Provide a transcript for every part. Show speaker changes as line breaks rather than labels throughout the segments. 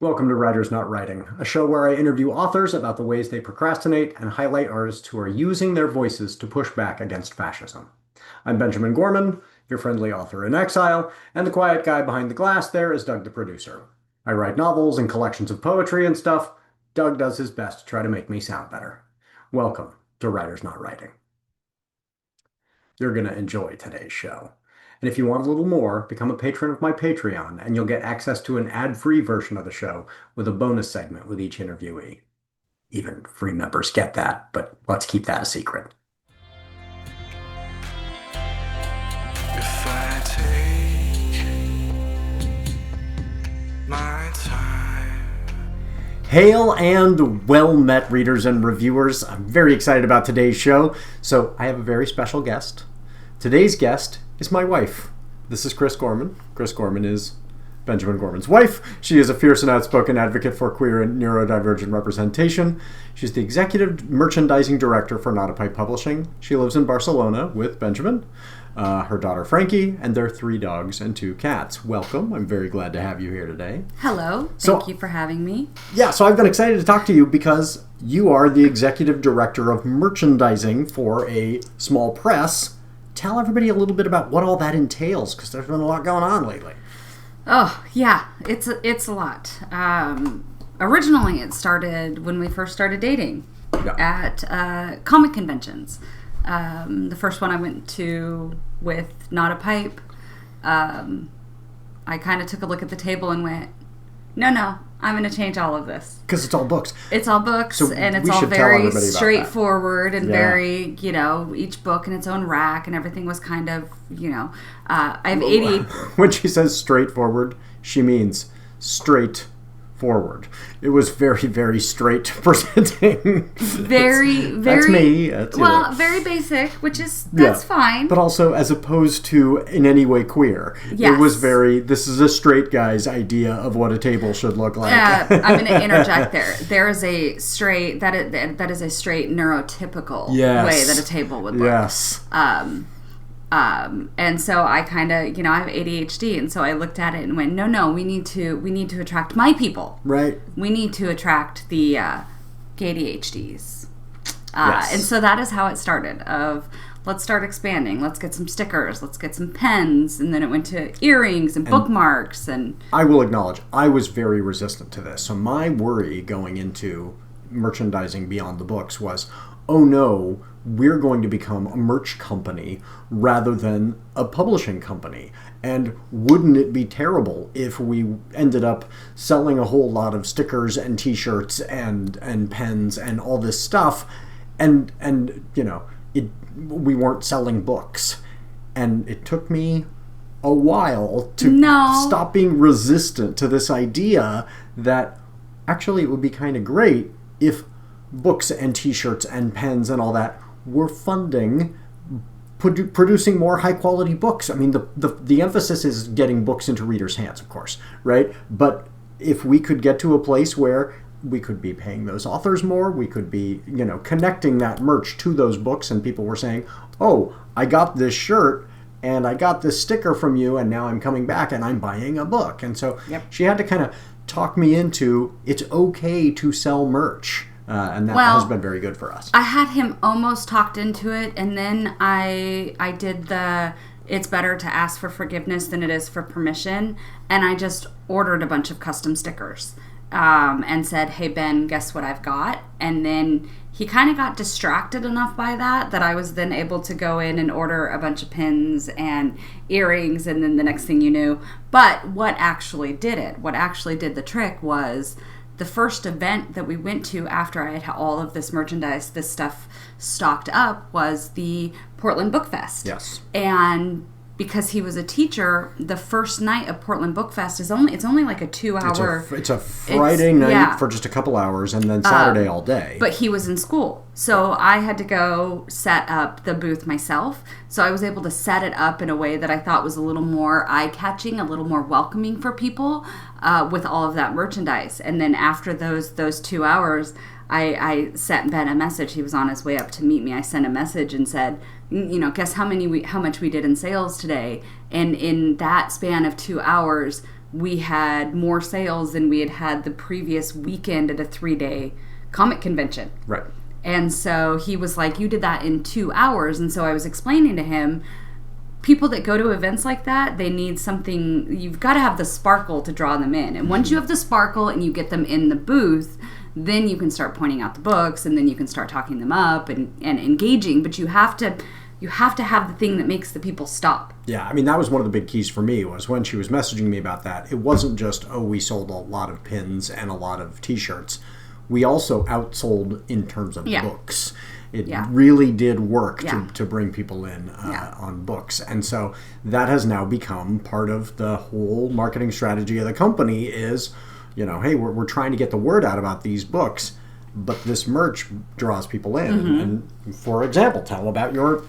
Welcome to Writers Not Writing, a show where I interview authors about the ways they procrastinate and highlight artists who are using their voices to push back against fascism. I'm Benjamin Gorman, your friendly author in exile, and the quiet guy behind the glass there is Doug the producer. I write novels and collections of poetry and stuff. Doug does his best to try to make me sound better. Welcome to Writers Not Writing. You're going to enjoy today's show. And if you want a little more, become a patron of my Patreon, and you'll get access to an ad-free version of the show with a bonus segment with each interviewee. Even free members get that, but let's keep that a secret.
If I take my time.
Hail and well-met readers and reviewers. I'm very excited about today's show. So I have a very special guest. Today's guest is my wife. This is Chrys Gorman. Chrys Gorman is Benjamin Gorman's wife. She is a fierce and outspoken advocate for queer and neurodivergent representation. She's the executive merchandising director for NotAPipePublishing. She lives in Barcelona with Benjamin, her daughter Frankie, and their 3 dogs and 2 cats. Welcome. I'm very glad to have you here today.
Hello. Thank you for having me.
Yeah, so I've been excited to talk to you because you are the executive director of merchandising for a small press. Tell everybody a little bit about what all that entails, because there's been a lot going on lately.
Oh, yeah. It's a lot. Originally, it started when we first started dating at comic conventions. The first one I went to with NotAPipe, I kind of took a look at the table and went, no, I'm going to change all of this.
Because it's all books.
It's all books,
so
and it's all very straightforward and very, each book in its own rack, and everything was kind of, I have 80...
When she says straightforward, she means straight forward. It was very, very straight presenting.
Very,
that's me. That's
very basic, which is, that's fine.
But also as opposed to in any way queer.
Yes.
It was very, this is a straight guy's idea of what a table should look like.
I'm going to interject there. There is a straight, that is a straight neurotypical way that a table would look.
Yes.
And so I kind of, I have ADHD, and so I looked at it and went, no, we need to attract my people.
Right.
We need to attract the ADHDs.
Yes.
And so that is how it started, of let's start expanding. Let's get some stickers. Let's get some pens. And then it went to earrings and bookmarks. And
I will acknowledge, I was very resistant to this. So my worry going into merchandising beyond the books was, oh no, we're going to become a merch company rather than a publishing company. And wouldn't it be terrible if we ended up selling a whole lot of stickers and t-shirts and pens and all this stuff and we weren't selling books. And it took me a while to stop being resistant to this idea that actually it would be kind of great if books and t-shirts and pens and all that were funding producing more high-quality books. I mean, the emphasis is getting books into readers' hands, of course, right? But if we could get to a place where we could be paying those authors more, we could be, connecting that merch to those books, and people were saying, oh, I got this shirt, and I got this sticker from you, and now I'm coming back, and I'm buying a book. And so she had to kind of talk me into, it's okay to sell merch. And that has been very good for us.
I had him almost talked into it, and then I did it's better to ask for forgiveness than it is for permission, and I just ordered a bunch of custom stickers and said, hey, Ben, guess what I've got? And then he kind of got distracted enough by that I was then able to go in and order a bunch of pins and earrings, and then the next thing you knew. But what actually did the trick was the first event that we went to after I had all of this merchandise, this stuff stocked up, was the Portland Book Fest.
Yes.
And because he was a teacher, the first night of Portland Book Fest it's only like a 2-hour.
It's a Friday night for just a couple hours, and then Saturday all day.
But he was in school, so I had to go set up the booth myself. So I was able to set it up in a way that I thought was a little more eye-catching, a little more welcoming for people, with all of that merchandise. And then after those 2 hours, I sent Ben a message. He was on his way up to meet me. I sent a message and said, guess how much we did in sales today. And in that span of 2 hours, we had more sales than we had had the previous weekend at a 3-day comic convention.
Right.
And so he was like, you did that in 2 hours. And so I was explaining to him, people that go to events like that, they need something, you've got to have the sparkle to draw them in. And once you have the sparkle and you get them in the booth, then you can start pointing out the books, and then you can start talking them up and engaging. But you have to have the thing that makes the people stop.
Yeah, I mean, that was one of the big keys for me, was when she was messaging me about that, it wasn't just, we sold a lot of pins and a lot of t-shirts. We also outsold in terms of books. It really did work to bring people in on books. And so that has now become part of the whole marketing strategy of the company is, hey, we're trying to get the word out about these books, but this merch draws people in.
Mm-hmm.
And for example, tell them about your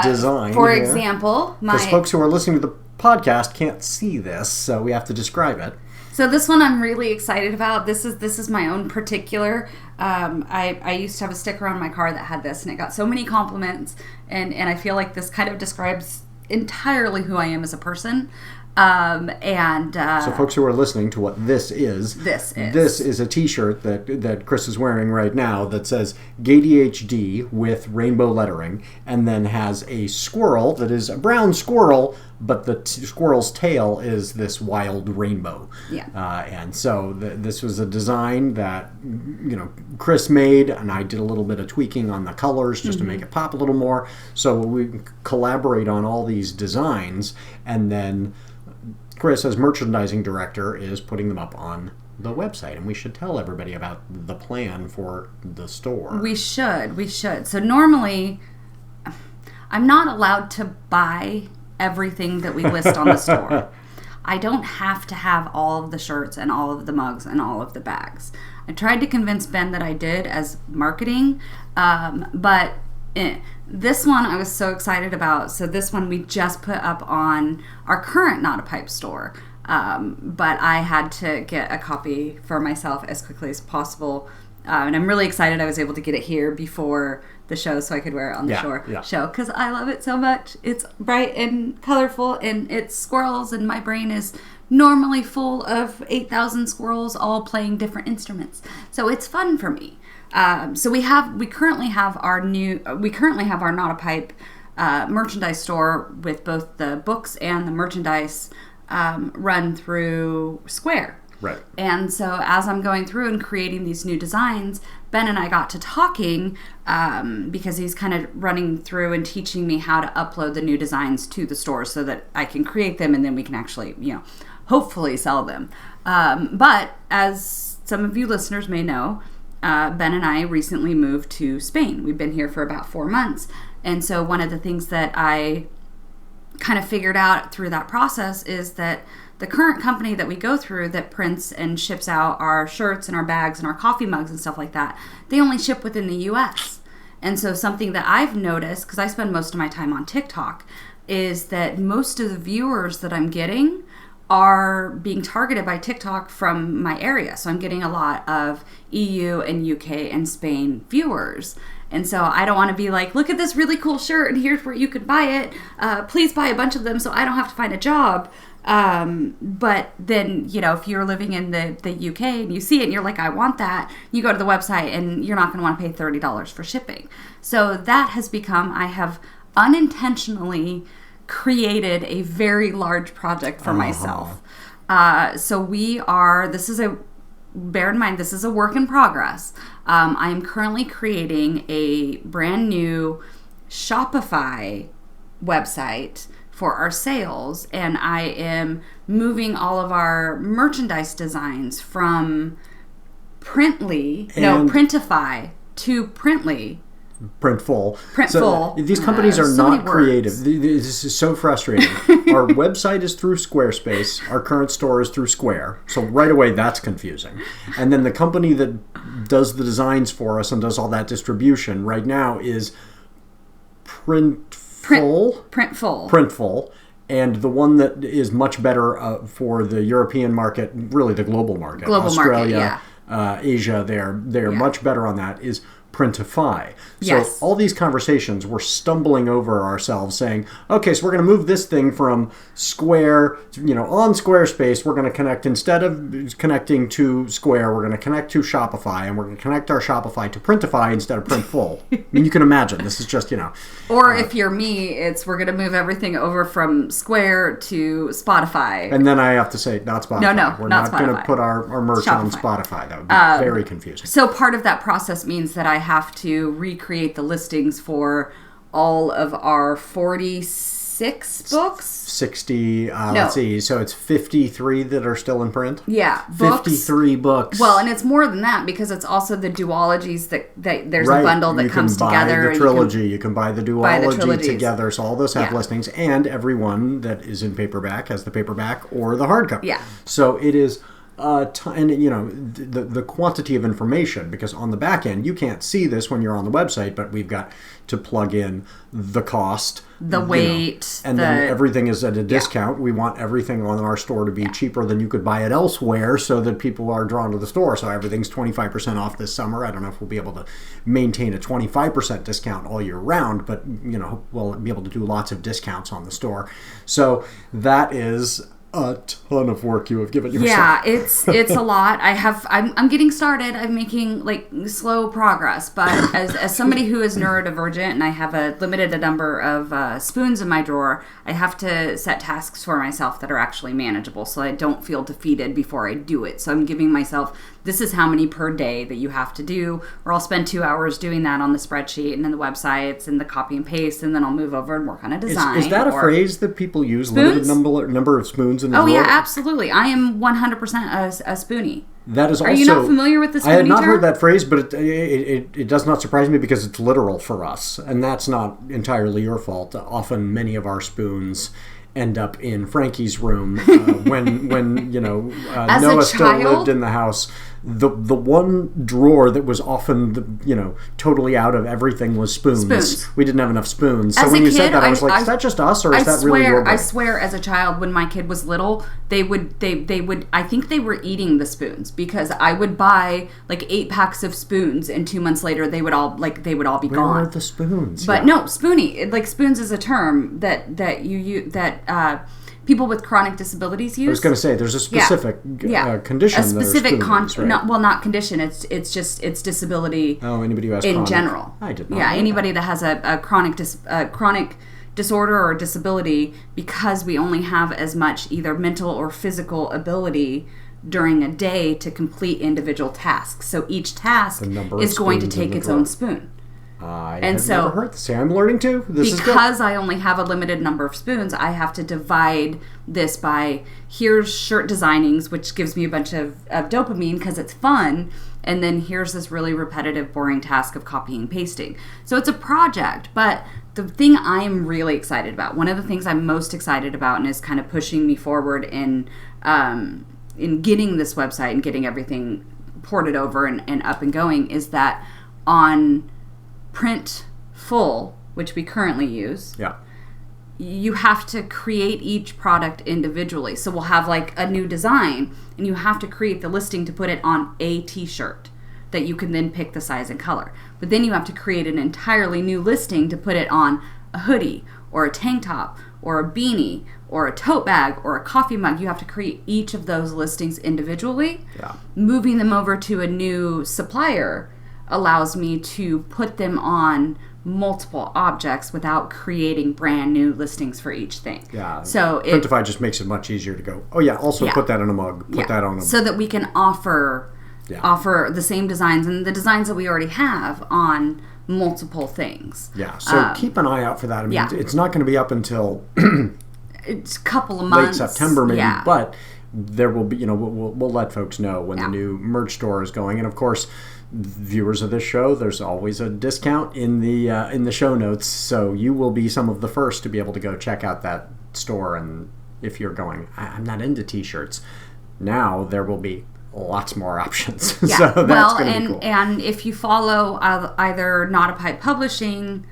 design.
For example,
because folks who are listening to the podcast can't see this, so we have to describe it.
So this one I'm really excited about. This is my own particular. I used to have a sticker on my car that had this, and it got so many compliments, and I feel like this kind of describes entirely who I am as a person. So
folks who are listening to what this is a t-shirt that Chrys is wearing right now that says GADHD with rainbow lettering, and then has a squirrel that is a brown squirrel, but the squirrel's tail is this wild rainbow. And so this was a design that Chrys made, and I did a little bit of tweaking on the colors just to make it pop a little more. So we collaborate on all these designs, and then Chrys, as merchandising director, is putting them up on the website, and we should tell everybody about the plan for the store.
We should. So normally, I'm not allowed to buy everything that we list on the store. I don't have to have all of the shirts and all of the mugs and all of the bags. I tried to convince Ben that I did as marketing, but this one I was so excited about. So this one we just put up on our current Not a Pipe store, but I had to get a copy for myself as quickly as possible, and I'm really excited I was able to get it here before the show so I could wear it on the show, because I love it so much. It's bright and colorful, and it's squirrels, and my brain is normally full of 8,000 squirrels all playing different instruments, so it's fun for me. So we currently have our Not a Pipe merchandise store with both the books and the merchandise run through Square.
Right.
And so as I'm going through and creating these new designs, Ben and I got to talking because he's kind of running through and teaching me how to upload the new designs to the store so that I can create them, and then we can actually, hopefully sell them. But as some of you listeners may know, Ben and I recently moved to Spain. We've been here for about 4 months. And so one of the things that I kind of figured out through that process is that the current company that we go through that prints and ships out our shirts and our bags and our coffee mugs and stuff like that, they only ship within the U.S. And so something that I've noticed, because I spend most of my time on TikTok, is that most of the viewers that I'm getting are being targeted by TikTok from my area. So I'm getting a lot of EU and UK and Spain viewers. And so I don't want to be like, look at this really cool shirt and here's where you can buy it. Please buy a bunch of them so I don't have to find a job. But then, if you're living in the UK and you see it and you're like, I want that, you go to the website and you're not going to want to pay $30 for shipping. So that has become, I have unintentionally created a very large project for myself. So bear in mind, this is a work in progress. I am currently creating a brand new Shopify website for our sales, and I am moving all of our merchandise designs from Printify to Printly.
Printful.
So
these companies are not creative. This is so frustrating. Our website is through Squarespace. Our current store is through Square. So right away, that's confusing. And then the company that does the designs for us and does all that distribution right now is Printful. And the one that is much better for the European market, really the global market, Australia, Asia, they're much better on that, is Printify. So
Yes.
all these conversations, we're stumbling over ourselves saying, okay, so we're going to move this thing from Square, on Squarespace, we're going to connect, instead of connecting to Square, we're going to connect to Shopify, and we're going to connect our Shopify to Printify instead of Printful. I mean, you can imagine, this is just,
Or if you're me, it's we're going to move everything over from Square to Spotify.
And then I have to say, not Spotify.
No,
we're
not
not going to
Spotify.
put our merch on
Shopify.
Spotify. That would be very confusing.
So part of that process means that I have to recreate the listings for all of our 46 books.
60, let's see, so it's 53 that are still in print?
Yeah, books.
53 books.
Well, and it's more than that because it's also the duologies that there's a bundle that comes together.
You can buy the trilogy, you can buy the duology
trilogies.
together, so all those have listings, and every one that is in paperback has the paperback or the hardcover.
Yeah.
So it is... and the quantity of information, because on the back end you can't see this when you're on the website, but we've got to plug in the cost,
the weight,
and then everything is at a discount. We want everything on our store to be cheaper than you could buy it elsewhere, so that people are drawn to the store. So everything's 25% off this summer. I don't know if we'll be able to maintain a 25% discount all year round, but we'll be able to do lots of discounts on the store. So that is a ton of work you have given yourself.
Yeah, it's a lot. I'm getting started. I'm making slow progress, but as somebody who is neurodivergent and I have a limited number of spoons in my drawer, I have to set tasks for myself that are actually manageable so I don't feel defeated before I do it. So I'm giving myself, this is how many per day that you have to do, or I'll spend 2 hours doing that on the spreadsheet and then the websites and the copy and paste, and then I'll move over and work on a design.
Is that a phrase that people use?
Spoons?
Limited number of spoons in the drawer?
Oh yeah, absolutely. I am 100% a spoonie.
That is also...
Are you not familiar with the spoonie
I had not
term?
heard that phrase, but it does not surprise me because it's literal for us, and that's not entirely your fault. Often many of our spoons end up in Frankie's room when Noah still lived in the house. The one drawer that was often totally out of everything was spoons. We didn't have enough spoons. So when you said that, I was like, is that just us, or is that really your brain?
I swear, as a child, when my kid was little, they would. I think they were eating the spoons because I would buy 8 packs of spoons, and 2 months later they would all be gone.
Where are the spoons?
But no, spoonie. Spoons is a term that you use that. People with chronic disabilities use.
I was going to say there's a specific condition.
A specific not condition. It's disability.
Oh, anybody who has
in
chronic.
General.
I did not.
Yeah,
know
anybody
that
has a chronic disorder or disability, because we only have as much either mental or physical ability during a day to complete individual tasks. So each task is going to take its own spoon.
I have never heard this. I'm learning too.
Because I only have a limited number of spoons, I have to divide this by, here's shirt designings, which gives me a bunch of dopamine because it's fun, and then here's this really repetitive, boring task of copying and pasting. So it's a project, but the thing I'm really excited about, one of the things I'm most excited about and is kind of pushing me forward in getting this website and getting everything ported over and up and going, is that on Printful, which we currently use, you have to create each product individually. So we'll have a new design, and you have to create the listing to put it on a t-shirt that you can then pick the size and color. But then you have to create an entirely new listing to put it on a hoodie or a tank top or a beanie or a tote bag or a coffee mug. You have to create each of those listings individually. Moving them over to a new supplier allows me to put them on multiple objects without creating brand new listings for each thing. So
Printify just makes it much easier to go, put that in a mug, put that on a...
So that we can offer the same designs and the designs that we already have on multiple things.
So keep an eye out for that. I mean, it's not going to be up until
it's a couple of months.
Late September maybe, but there will be, we'll let folks know when the new merch store is going. And of course, viewers of this show, there's always a discount in the show notes, so you will be some of the first to be able to go check out that store. And if you're going, I'm not into t-shirts, now there will be lots more options. So that's going to be cool.
And if you follow either NotAPipePublishing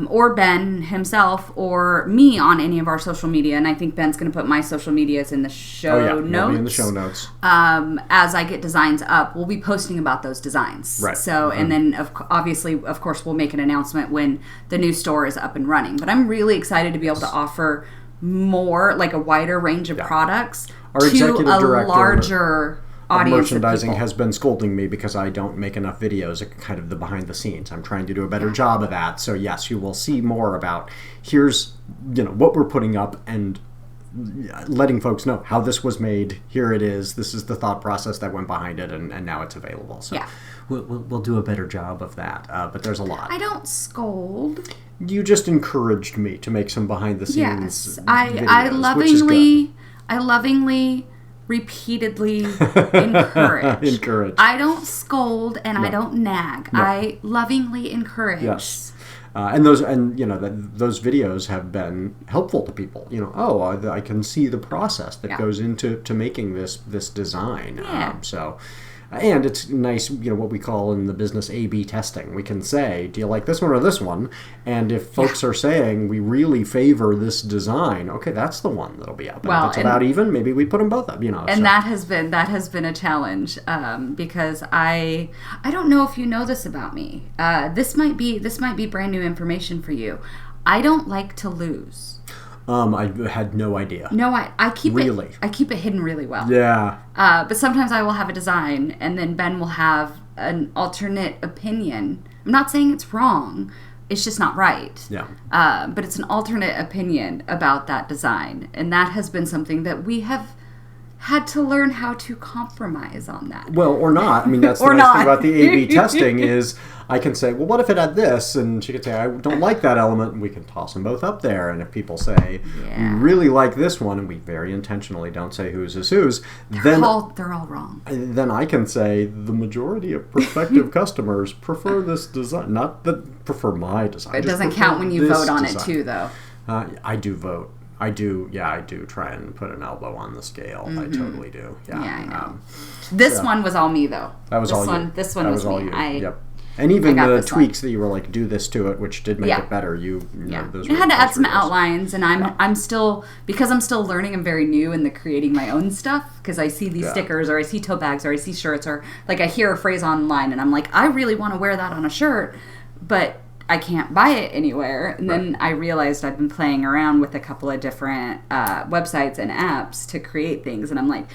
or Ben himself or me on any of our social media. And I think Ben's going to put my social medias in the show notes.
It'll be in the show notes.
As I get designs up, we'll be posting about those designs.
Right.
So, and then obviously, of course, we'll make an announcement when the new store is up and running. But I'm really excited to be able to offer more, like a wider range of products
Our executive
to a
director
larger audience
merchandising
of people.
has been scolding me because I don't make enough videos, kind of the behind the scenes. I'm trying to do a better job of that. So yes, you will see more about here's what we're putting up and letting folks know how this was made. Here it is. This is the thought process that went behind it, and now it's available. So we'll do a better job of that. But there's a lot.
I don't scold.
You just encouraged me to make some behind the scenes.
Yes, I lovingly, repeatedly encourage. I don't scold and I don't nag.
No.
I lovingly encourage.
Yes. And those videos have been helpful to people. I can see the process that goes into making this design.
Yeah.
And it's nice, what we call in the business A/B testing. We can say, do you like this one or this one? And if folks are saying we really favor this design, okay, that's the one that'll be up. And if it's about even, maybe we put them both up.
And that has been a challenge because I don't know if you know this about me. This might be brand new information for you. I don't like to lose.
I had no idea.
No, I keep
really?
I keep it hidden really well.
Yeah.
But sometimes I will have a design, and then Ben will have an alternate opinion. I'm not saying it's wrong. It's just not right.
Yeah.
But it's an alternate opinion about that design, and that has been something that we have had to learn how to compromise on that.
Well, or not. I mean, that's the nice thing about the A/B testing is I can say, well, what if it had this? And she could say, I don't like that element, and we can toss them both up there. And if people say, we really like this one, and we very intentionally don't say whose is whose,
they're all wrong.
Then I can say the majority of prospective customers prefer this design, not that prefer my design.
It doesn't count when you vote on it too, though.
I do vote. I do try and put an elbow on the scale.
Mm-hmm.
I totally do. Yeah,
I know. This one was all me, though.
That was all you.
This one was
all
me.
You. Yep. And even the tweaks that you were like, do this to it, which did make it better. Those
I had to add some outlines, and I'm still, because I'm still learning, I'm very new in the creating my own stuff, because I see these stickers, or I see tote bags, or I see shirts, or like I hear a phrase online, and I'm like, I really want to wear that on a shirt, but I can't buy it anywhere. And then I realized I've been playing around with a couple of different websites and apps to create things, and I'm like,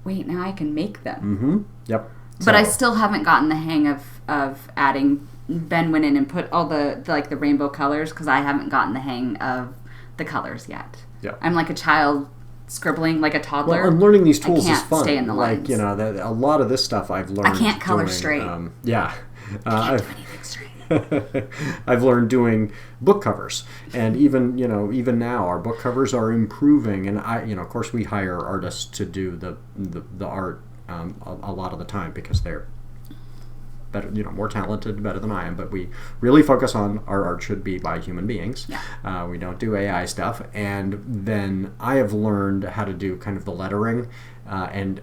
wait, now I can make them.
Mm-hmm. Yep.
But I still haven't gotten the hang of adding. Ben went in and put all the rainbow colors, because I haven't gotten the hang of the colors yet.
Yep.
I'm like a child scribbling, like a toddler.
Well, and learning these tools is fun.
Stay in the lines.
A lot of this stuff I've learned.
I can't color straight.
I can't
do anything straight.
I've learned doing book covers, and even now our book covers are improving. And of course, we hire artists to do the art a lot of the time, because they're better, more talented, better than I am. But we really focus on our art should be by human beings.
Yeah.
We don't do AI stuff. And then I have learned how to do kind of the lettering. And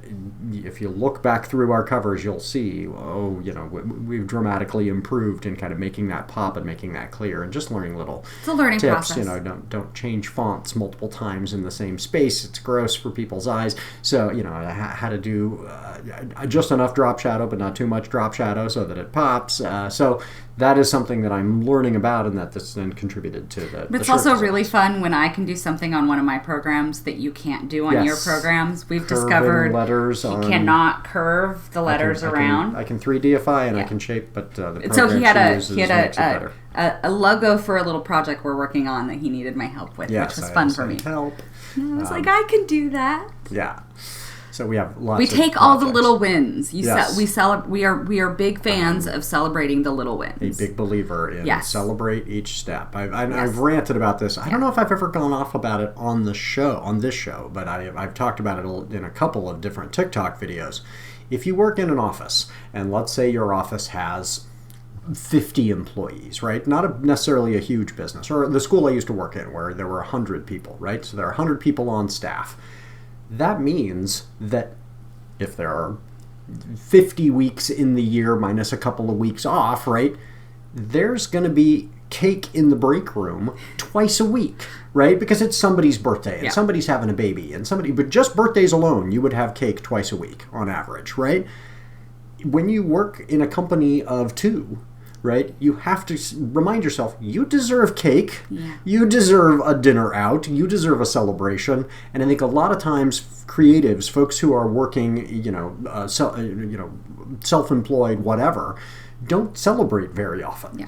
if you look back through our covers, you'll see, we've dramatically improved in kind of making that pop and making that clear, and just learning little
it's a learning
tips.
process.
Don't change fonts multiple times in the same space. It's gross for people's eyes. So, how to do just enough drop shadow, but not too much drop shadow so that it pops. So that is something that I'm learning about, and that's then contributed to the.
But it's also really fun when I can do something on one of my programs that you can't do on your programs. We've discovered
letters
you cannot curve the letters around.
I can 3Dify and I can shape, but the program
so he had
a
logo for a little project we're working on that he needed my help with, which was fun for me.
Help.
And I was like, I can do that.
Yeah. So we have lots.
We
of
take
projects.
all the little wins.
Yes.
We are big fans of celebrating the little wins.
A big believer in celebrate each step. I've ranted about this. I don't know if I've ever gone off about it on this show, but I've talked about it in a couple of different TikTok videos. If you work in an office, and let's say your office has 50 employees, right? Not necessarily a huge business, or the school I used to work in where there were 100 people, right? So there are 100 people on staff. That means that if there are 50 weeks in the year minus a couple of weeks off, right, there's going to be cake in the break room twice a week, right? Because it's somebody's birthday and somebody's having a baby and but just birthdays alone, you would have cake twice a week on average, right? When you work in a company of 2, right, you have to remind yourself, you deserve cake, you deserve a dinner out, you deserve a celebration. And I think a lot of times creatives, folks who are working, self-employed, whatever, don't celebrate very often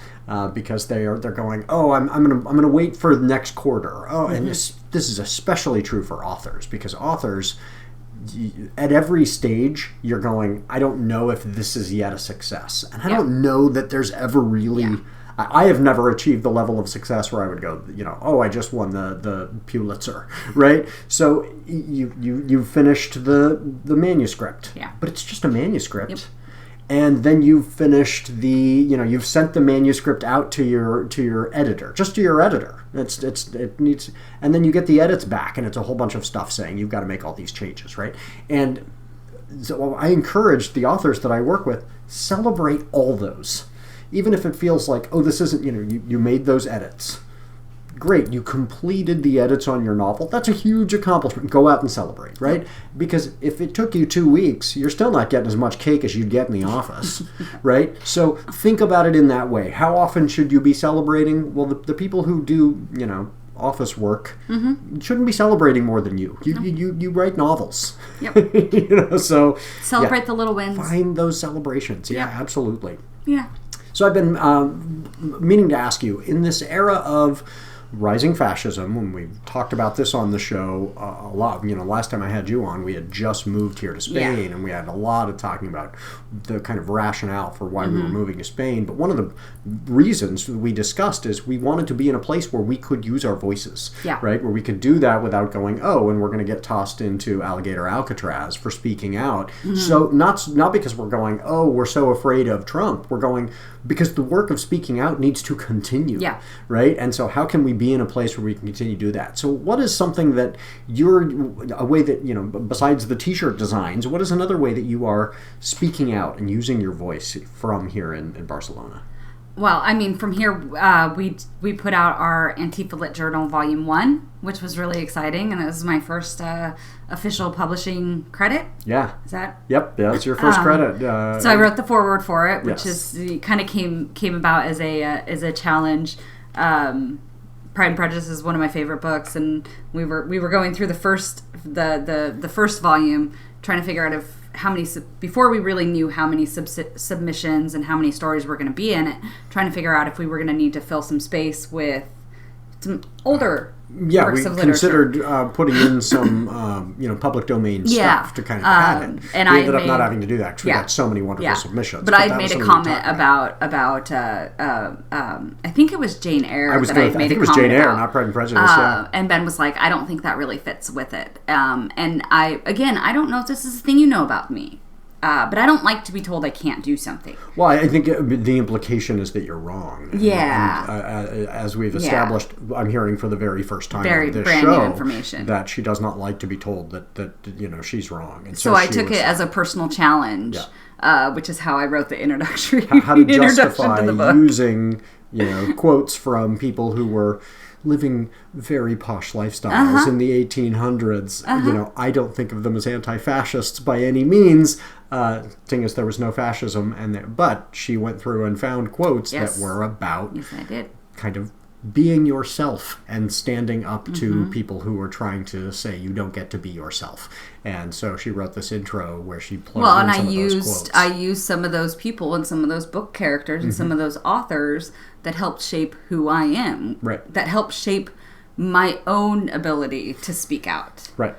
because they're going, oh, I'm gonna wait for the next quarter. Oh, and this is especially true for authors, because authors, at every stage, you're going, I don't know if this is yet a success. And I don't know that there's ever really... I have never achieved the level of success where I would go, oh, I just won the Pulitzer, right? So you finished the manuscript. Yeah. But it's just a manuscript. Yep. And then you've finished you've sent the manuscript out to your editor, just to your editor. It needs, and then you get the edits back, and it's a whole bunch of stuff saying you've got to make all these changes, right? And so I encourage the authors that I work with, celebrate all those, even if it feels like, oh, this isn't, you made those edits. Great, you completed the edits on your novel. That's a huge accomplishment. Go out and celebrate, right? Because if it took you 2 weeks, you're still not getting as much cake as you'd get in the office, right? So think about it in that way. How often should you be celebrating? Well, the people who do, office work shouldn't be celebrating more than you. You write novels. Yep. So
celebrate the little wins.
Find those celebrations. Yeah, absolutely.
Yeah.
So I've been meaning to ask you, in this era of rising fascism, when we talked about this on the show a lot, last time I had you on, we had just moved here to Spain, and we had a lot of talking about the kind of rationale for why we were moving to Spain. But one of the reasons we discussed is we wanted to be in a place where we could use our voices, right? Where we could do that without going, oh, and we're going to get tossed into alligator Alcatraz for speaking out. So not because we're going, oh, we're so afraid of Trump. We're going because the work of speaking out needs to continue, right? And so how can we be in a place where we can continue to do that? So what is something that a way that, besides the t-shirt designs, what is another way that you are speaking out and using your voice from here in Barcelona?
Well, I mean, from here, we put out our Antifa Lit Journal Volume 1, which was really exciting, and it was my first official publishing credit.
Yeah.
Is that?
Yep, yeah, that's your first credit.
So I wrote the foreword for it, which kind of came about as a challenge. Pride and Prejudice is one of my favorite books, and we were going through the first volume, trying to figure out how many before we really knew how many submissions and how many stories were going to be in it, trying to figure out if we were going to need to fill some space with some older works of literature.
Considered putting in some public domain stuff to kind of add it.
And
we ended up not having to do that because we got so many wonderful submissions.
But I made a comment about I think it was Jane Eyre.
I think it was Jane Eyre, not Pride and Prejudice.
And Ben was like, I don't think that really fits with it. And I don't know if this is a thing you know about me. But I don't like to be told I can't do something.
Well, I think the implication is that you're wrong.
Yeah.
And, as we've established, I'm hearing for the very first time
on
this
brand
show
new information
that she does not like to be told that she's wrong. And
so I took it as a personal challenge, which is how I wrote the introductory.
How to justify
to the book.
using quotes from people who were living very posh lifestyles in the 1800s. I don't think of them as anti-fascists by any means. Thing is, there was no fascism, but she went through and found quotes that were about kind of being yourself and standing up to people who were trying to say you don't get to be yourself. And so she wrote this intro where she plugged in some of those quotes.
I used some of those people and some of those book characters and some of those authors that helped shape who I am. Right. That helped shape my own ability to speak out.
Right.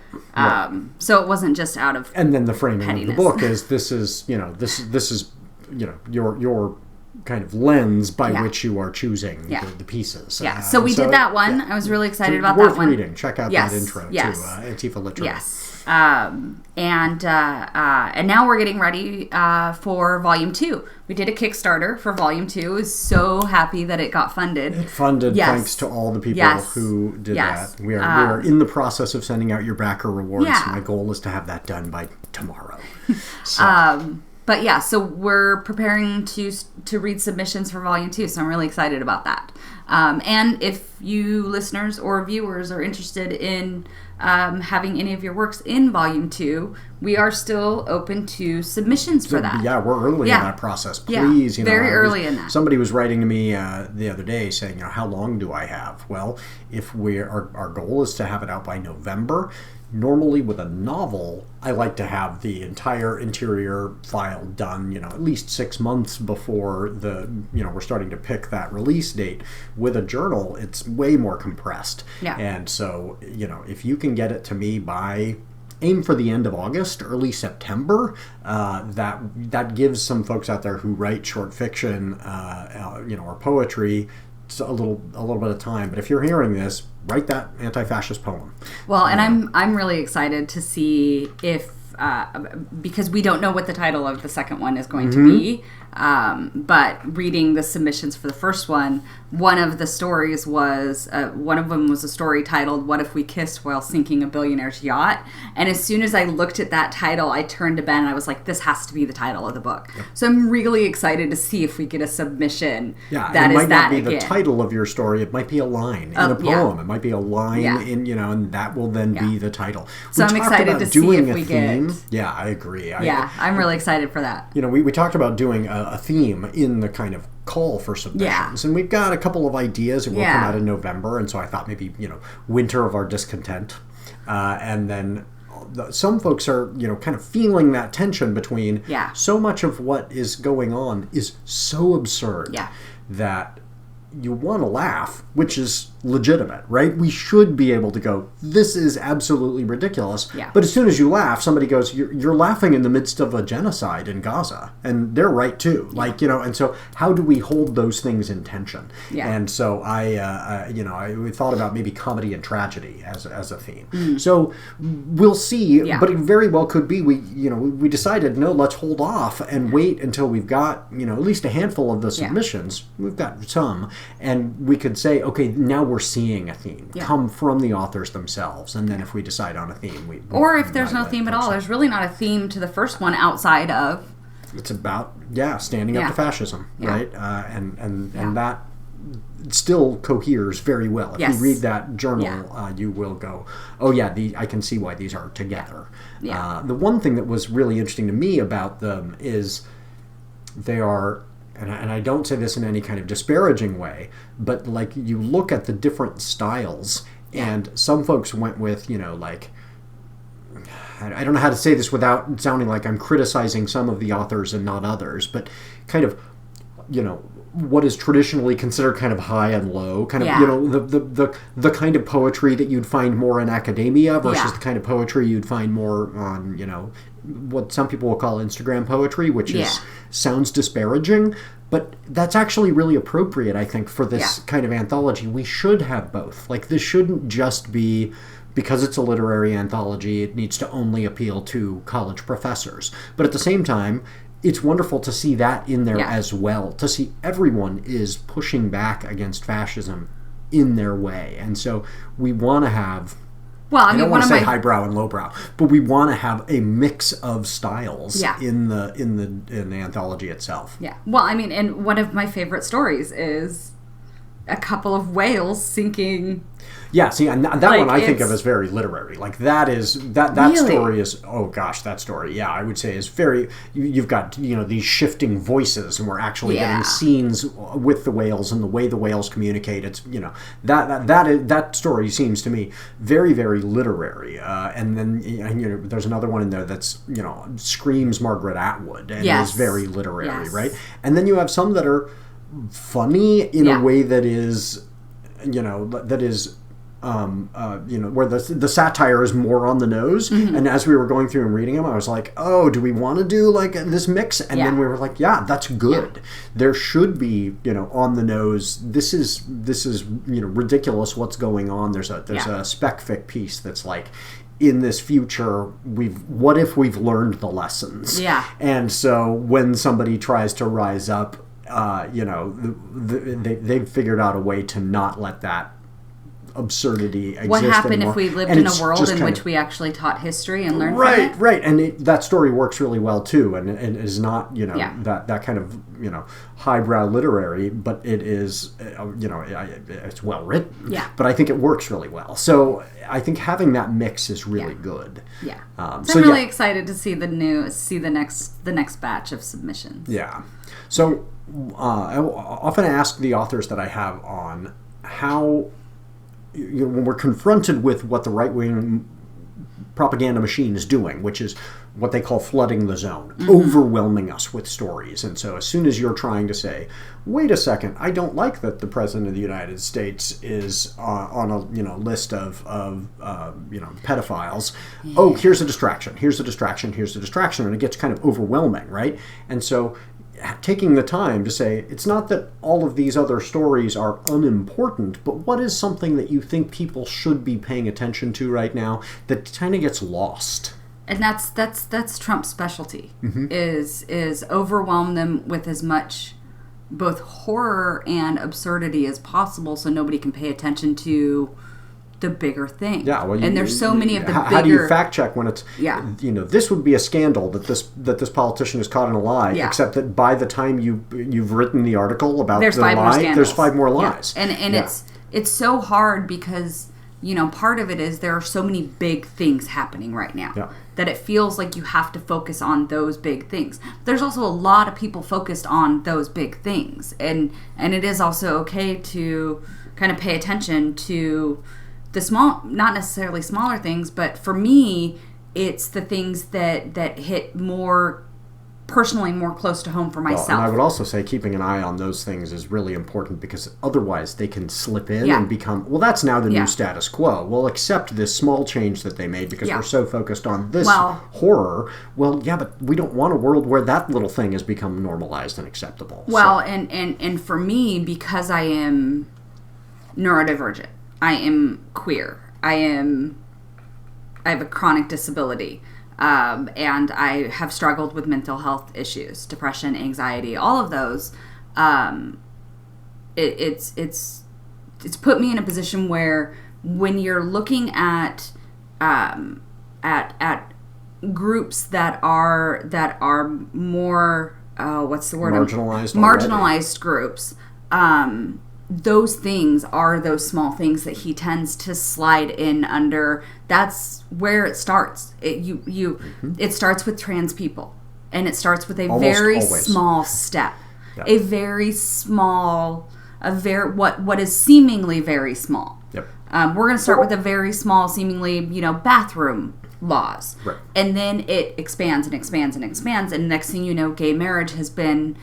So it wasn't just out of
and then the framing
pettiness.
of the book is this is your kind of lens by which you are choosing the pieces.
Yeah. So we did that one. I was really excited about that one.
Worth reading. Check out that intro to Antifa Lit Journal.
Yes. And now we're getting ready for Volume 2. We did a Kickstarter for Volume 2. I was so happy that it got funded.
It funded thanks to all the people who did that. We are in the process of sending out your backer rewards. My goal is to have that done by tomorrow. So.
But so we're preparing to read submissions for Volume 2, so I'm really excited about that. And if you listeners or viewers are interested in having any of your works in Volume 2, we are still open to submissions for that.
Yeah, we're early in that process. Please,
very early in that.
Somebody was writing to me the other day saying, how long do I have? Well, if our goal is to have it out by November. Normally with a novel, I like to have the entire interior file done, at least 6 months before we're starting to pick that release date. With a journal, it's way more compressed.
Yeah.
And so, if you can get it to me by aim for the end of August, early September, that gives some folks out there who write short fiction, or poetry, a little bit of time. But if you're hearing this, write that anti-fascist poem.
Well, and I'm really excited to see if because we don't know what the title of the second one is going to be. But reading the submissions for the first one, one of the stories was, one of them was a story titled, "What If We Kissed While Sinking a Billionaire's Yacht?" And as soon as I looked at that title, I turned to Ben and I was like, this has to be the title of the book. Yep. So I'm really excited to see if we get a submission that is that again. It might not be
the title of your story. It might be a line in a poem. It might be a line in, and that will then be the title.
So I'm excited to see if we get...
Yeah, I agree.
I'm really excited for that.
We talked about doing a theme in the kind of call for submissions, and we've got a couple of ideas that will come out in November, and so I thought maybe winter of our discontent, and then some folks are kind of feeling that tension between so much of what is going on is so absurd that you want to laugh, which is legitimate, right? We should be able to go, this is absolutely ridiculous. Yeah. But as soon as you laugh, somebody goes, you're laughing in the midst of a genocide in Gaza. And they're right too. Yeah. And so how do we hold those things in tension? Yeah. And so we thought about maybe comedy and tragedy as a theme. Mm. So we'll see, but it very well could be we decided, no, let's hold off and wait until we've got, at least a handful of the submissions. We've got some. And we could say, okay, now we're seeing a theme come from the authors themselves. And then if we decide on a theme,
or if there's no theme at all, there's really not a theme to the first one outside of...
It's about, standing up to fascism, right? And that still coheres very well. If you read that journal, you will go, oh yeah, I can see why these are together. Yeah. The one thing that was really interesting to me about them is they are... And I don't say this in any kind of disparaging way, but you look at the different styles, and some folks went with, I don't know how to say this without sounding like I'm criticizing some of the authors and not others, but kind of, what is traditionally considered kind of high and low, kind of, the kind of poetry that you'd find more in academia versus the kind of poetry you'd find more on, what some people will call Instagram poetry, which sounds disparaging, but that's actually really appropriate, I think, for this kind of anthology. We should have both. This shouldn't just be, because it's a literary anthology, it needs to only appeal to college professors. But at the same time, it's wonderful to see that in there as well, to see everyone is pushing back against fascism in their way. And so we want to have... Well, I don't want to say highbrow and lowbrow, but we want to have a mix of styles in the anthology itself. Yeah.
Well, and one of my favorite stories is a couple of whales sinking.
Yeah, see, and that one I think of as very literary. That really? Story is, oh gosh, that story, I would say is very, you've got, these shifting voices, and we're actually getting scenes with the whales and the way the whales communicate. It's, that story seems to me very, very literary. And then, there's another one in there that's, screams Margaret Atwood and is very literary, right? And then you have some that are funny in a way that is, where the satire is more on the nose. Mm-hmm. And as we were going through and reading them, I was like, oh, do we want to do this mix? And then we were like, that's good. Yeah. There should be, on the nose. This is ridiculous what's going on. There's a spec fic piece that's in this future, what if we've learned the lessons? Yeah. And so when somebody tries to rise up, they've figured out a way to not let that absurdity exist
What happened
anymore.
if we lived
And
in a
it's
world
just
in
kind
which we actually taught history and learned
right,
from it?
right, and that story works really well too, and is not that kind of highbrow literary, but it is it's well written.
Yeah.
But I think it works really well. So I think having that mix is really good.
Yeah.
So
I'm really excited to see the next batch of submissions.
Yeah. So I often ask the authors that I have on how, when we're confronted with what the right-wing propaganda machine is doing, which is what they call flooding the zone, overwhelming us with stories. And so as soon as you're trying to say, wait a second, I don't like that the President of the United States is on a list of pedophiles. Yeah. Oh, here's a distraction, here's a distraction, here's a distraction. And it gets kind of overwhelming, right? And so taking the time to say, it's not that all of these other stories are unimportant, but what is something that you think people should be paying attention to right now that kind of gets lost?
And that's Trump's specialty, is overwhelm them with as much both horror and absurdity as possible so nobody can pay attention to the bigger thing.
Yeah, well,
and there's so many of the bigger...
How do you fact check when it's...
Yeah.
This would be a scandal that this politician is caught in a lie, except that by the time you've written the article about the lie, there's 5 more lies.
Yeah. And it's so hard because, part of it is there are so many big things happening right now that it feels like you have to focus on those big things. There's also a lot of people focused on those big things. And it is also okay to kind of pay attention to the small, not necessarily smaller things, but for me, it's the things that hit more personally, more close to home for myself.
Well, and I would also say keeping an eye on those things is really important because otherwise they can slip in and become, well, that's now the new status quo. We'll accept this small change that they made because we're so focused on this horror. Well, yeah, but we don't want a world where that little thing has become normalized and acceptable.
Well, and for me, because I am neurodivergent, I am queer, I have a chronic disability, and I have struggled with mental health issues, depression, anxiety, all of those. It's put me in a position where when you're looking at groups that are more what's the word? Marginalized groups. Those things are those small things that he tends to slide in under. That's where it starts. It starts with trans people, and it starts with a small step, a very small, what is seemingly very small.
Yep.
We're going to start with a very small, seemingly bathroom laws,
right.
And then it expands and expands and expands, and next thing you know, gay marriage has been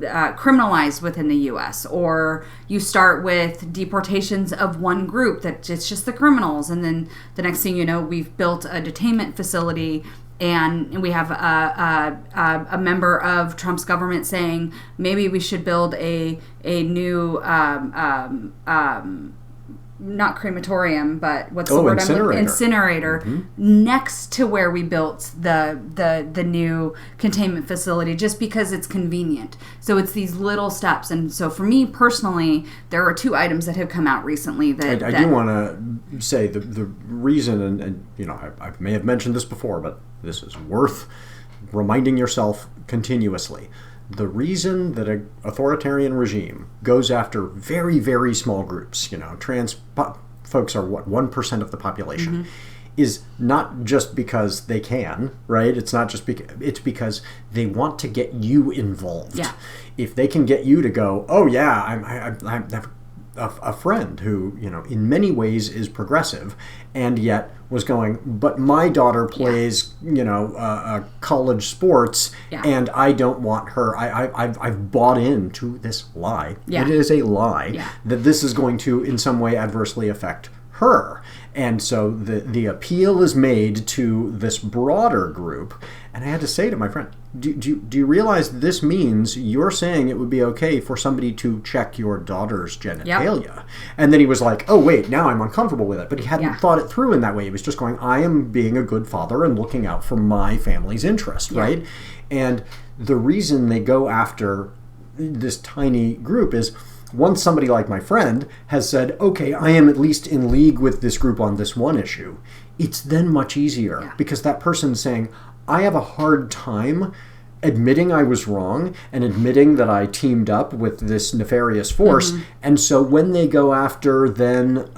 criminalized within the U.S., or you start with deportations of one group that it's just the criminals, and then the next thing you know, we've built a detainment facility, and we have a member of Trump's government saying maybe we should build a new not crematorium, but what's the word? Incinerator next to where we built the new containment facility, just because it's convenient. So it's these little steps. And so for me personally, there are 2 items that have come out recently that
I do want to say the reason, and I may have mentioned this before, but this is worth reminding yourself continuously. The reason that an authoritarian regime goes after very, very small groups, trans folks are 1% of the population, is not just because they can, right? It's not just it's because they want to get you involved.
Yeah.
If they can get you to go, oh yeah, I have a friend who, in many ways is progressive, and yet was going, but my daughter plays, college sports, and I don't want her. I've bought into this lie. Yeah. It is a lie that this is going to, in some way, adversely affect her. And so the appeal is made to this broader group. And I had to say to my friend, do you realize this means you're saying it would be okay for somebody to check your daughter's genitalia? Yep. And then he was like, oh, wait, now I'm uncomfortable with it. But he hadn't thought it through in that way. He was just going, I am being a good father and looking out for my family's interest, right? And the reason they go after this tiny group is, once somebody like my friend has said, okay, I am at least in league with this group on this one issue, it's then much easier because that person's saying, I have a hard time admitting I was wrong and admitting that I teamed up with this nefarious force. And so when they go after then,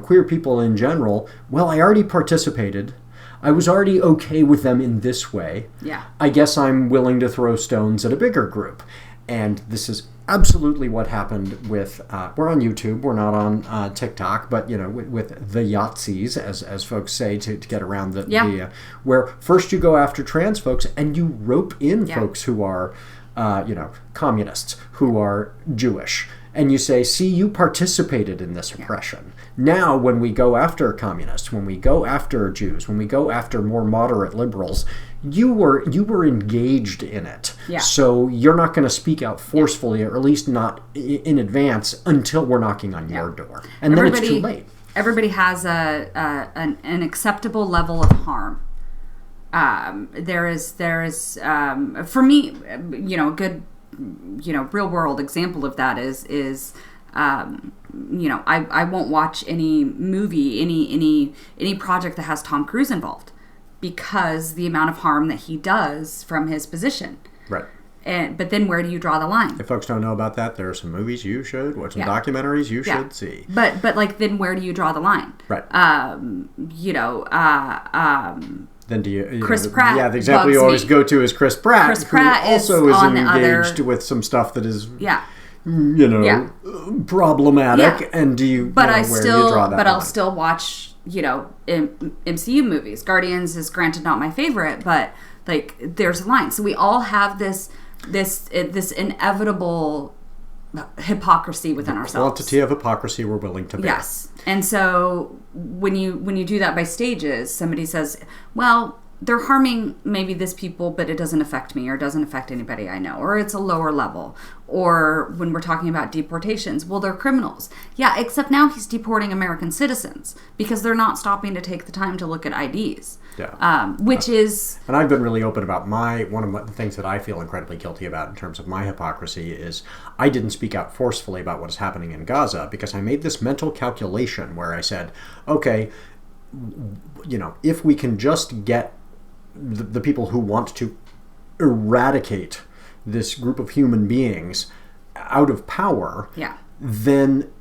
queer people in general, well, I already participated. I was already okay with them in this way.
Yeah.
I guess I'm willing to throw stones at a bigger group. And this is absolutely what happened with, we're on YouTube, we're not on TikTok, but, with the Yahtzees, as folks say, to get around the where first you go after trans folks and you rope in folks who are, communists, who are Jewish. And you say, see, you participated in this oppression. Now, when we go after communists, when we go after Jews, when we go after more moderate liberals, you were engaged in it.
Yeah.
So you're not going to speak out forcefully, or at least not in advance, until we're knocking on your door. And then it's too late.
Everybody has an acceptable level of harm. There is for me, a good real world example of that is I won't watch any movie, any project that has Tom Cruise involved, because the amount of harm that he does from his position.
Right.
But then where do you draw the line?
If folks don't know about that, there are some movies you should watch, some documentaries you should see.
But then where do you draw the line?
Right. Then do you
Chris Pratt?
Yeah, the example you always go to is Chris Pratt.
Chris Pratt
who also
is on
engaged
the other,
with some stuff that is
Yeah.
problematic. And do you?
But
where do you draw that line?
I'll still watch MCU movies. Guardians is granted not my favorite, but like there's a line. So we all have this inevitable hypocrisy within ourselves.
Quantity of hypocrisy we're willing to bear.
Yes. And so when you do that by stages, somebody says, well, they're harming maybe this people, but it doesn't affect me, or it doesn't affect anybody I know, or it's a lower level. Or when we're talking about deportations, well, they're criminals. Yeah, except now he's deporting American citizens because they're not stopping to take the time to look at IDs.
Yeah.
Which is...
And I've been really open about one of the things that I feel incredibly guilty about in terms of my hypocrisy is I didn't speak out forcefully about what is happening in Gaza because I made this mental calculation where I said, okay, if we can just get the people who want to eradicate this group of human beings out of power, then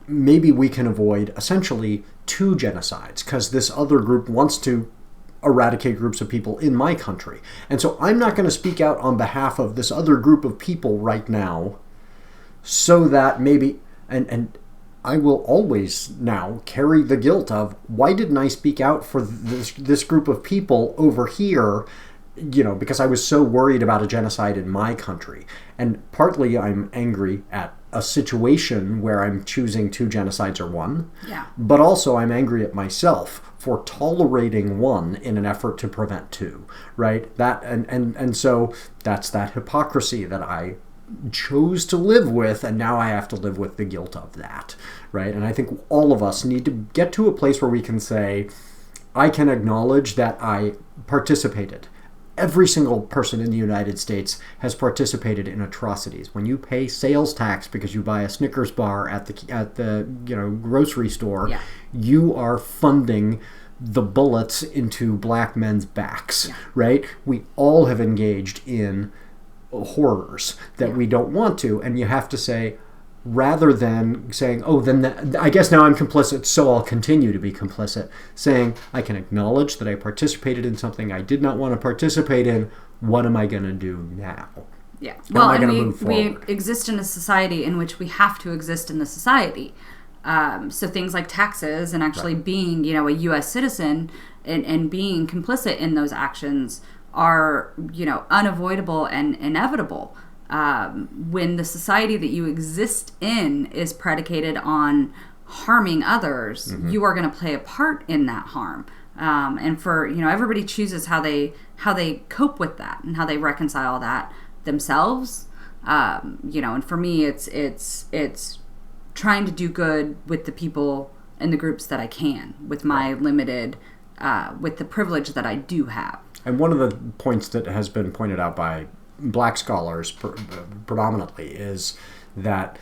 maybe we can avoid essentially 2 genocides, because this other group wants to eradicate groups of people in my country. And so I'm not going to speak out on behalf of this other group of people right now, so that maybe, and I will always now carry the guilt of, why didn't I speak out for this group of people over here, because I was so worried about a genocide in my country. And partly I'm angry at a situation where I'm choosing 2 genocides or 1.
Yeah.
But also I'm angry at myself for tolerating 1 in an effort to prevent 2, right? That and so that's that hypocrisy that I chose to live with, and now I have to live with the guilt of that, right? And I think all of us need to get to a place where we can say, I can acknowledge that I participated. Every single person in the United States has participated in atrocities. When you pay sales tax because you buy a Snickers bar at the grocery store, you are funding the bullets into black men's backs, right? We all have engaged in horrors that we don't want to, and you have to say, rather than saying, oh, then I guess now I'm complicit, so I'll continue to be complicit, saying, I can acknowledge that I participated in something I did not want to participate in. What am I going to do now?
Yeah.
How am I going to move forward?
We exist in a society in which we have to exist in the society. So things like taxes and actually being, a U.S. citizen and being complicit in those actions are, unavoidable and inevitable. When the society that you exist in is predicated on harming others, you are going to play a part in that harm. And for, everybody chooses how they cope with that and how they reconcile that themselves. And for me, it's trying to do good with the people and the groups that I can, with my limited, with the privilege that I do have.
And one of the points that has been pointed out by Black scholars predominantly is that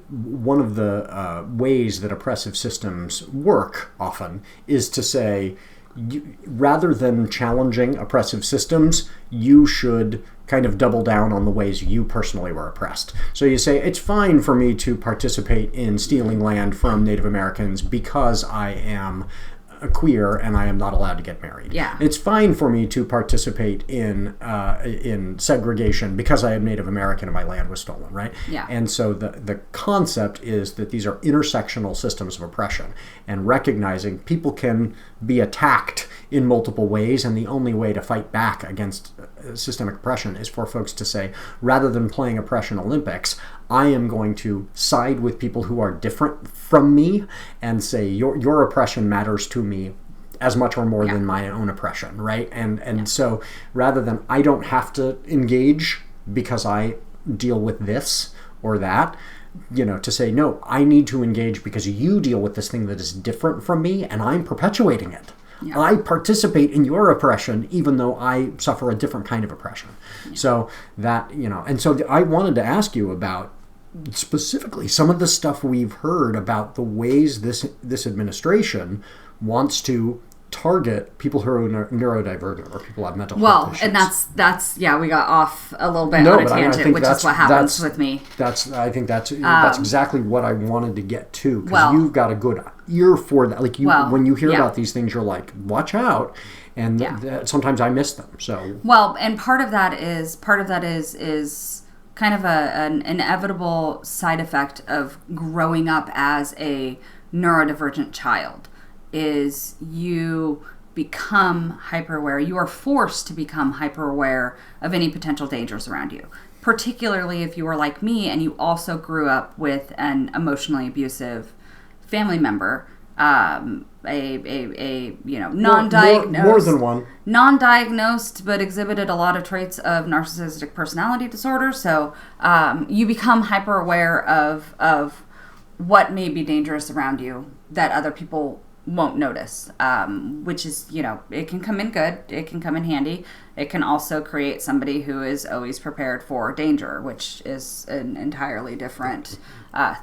one of the ways that oppressive systems work often is to say, rather than challenging oppressive systems, you should kind of double down on the ways you personally were oppressed. So you say, it's fine for me to participate in stealing land from Native Americans because I am queer and I am not allowed to get married.
Yeah.
It's fine for me to participate in segregation because I am Native American and my land was stolen, right?
Yeah.
And so the concept is that these are intersectional systems of oppression, and recognizing people can be attacked in multiple ways, and the only way to fight back against systemic oppression is for folks to say, rather than playing oppression Olympics, I am going to side with people who are different from me and say your oppression matters to me as much or more than my own oppression, right? And so rather than I don't have to engage because I deal with this or that, to say, no, I need to engage because you deal with this thing that is different from me and I'm perpetuating it. Yeah. I participate in your oppression even though I suffer a different kind of oppression. Yeah. So that, and so I wanted to ask you about specifically some of the stuff we've heard about the ways this administration wants to target people who are neurodivergent or people who have mental health issues.
And that's we got off a little bit on a tangent, which is what happens with me.
I think that's exactly what I wanted to get to, because you've got a good ear for that. Like when you hear about these things, you're like, watch out. And sometimes I miss them. So
and part of that is kind of an inevitable side effect of growing up as a neurodivergent child. Is you become hyper aware. You are forced to become hyper aware of any potential dangers around you. Particularly if you were like me and you also grew up with an emotionally abusive family member, non-diagnosed,
more than one,
non-diagnosed, but exhibited a lot of traits of narcissistic personality disorder. So you become hyper aware of what may be dangerous around you that other people won't notice, which is, it can come in good, it can come in handy. It can also create somebody who is always prepared for danger, which is an entirely different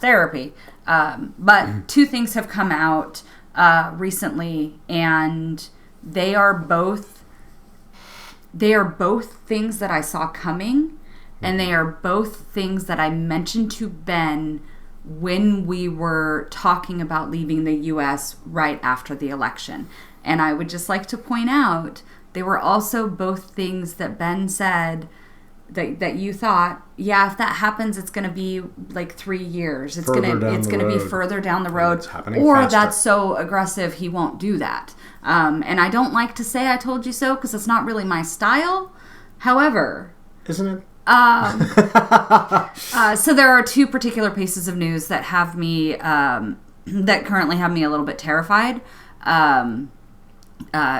therapy. But two things have come out recently, and they are both things that I saw coming, and they are both things that I mentioned to Ben when we were talking about leaving the U.S. right after the election. And I would just like to point out, they were also both things that Ben said that you thought, if that happens, it's going to be like 3 years. It's going to be further down the road, or faster. That's so aggressive he won't do that. And I don't like to say I told you so because it's not really my style. However,
isn't it?
So there are two particular pieces of news that have me, that currently have me a little bit terrified.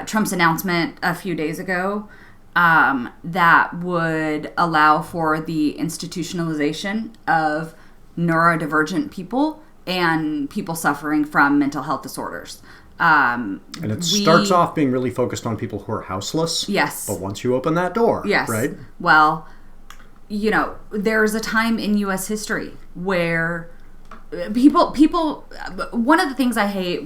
Trump's announcement a few days ago that would allow for the institutionalization of neurodivergent people and people suffering from mental health disorders.
And it starts off being really focused on people who are houseless.
Yes.
But once you open that door, right?
Well, there's a time in U.S. history where people, one of the things I hate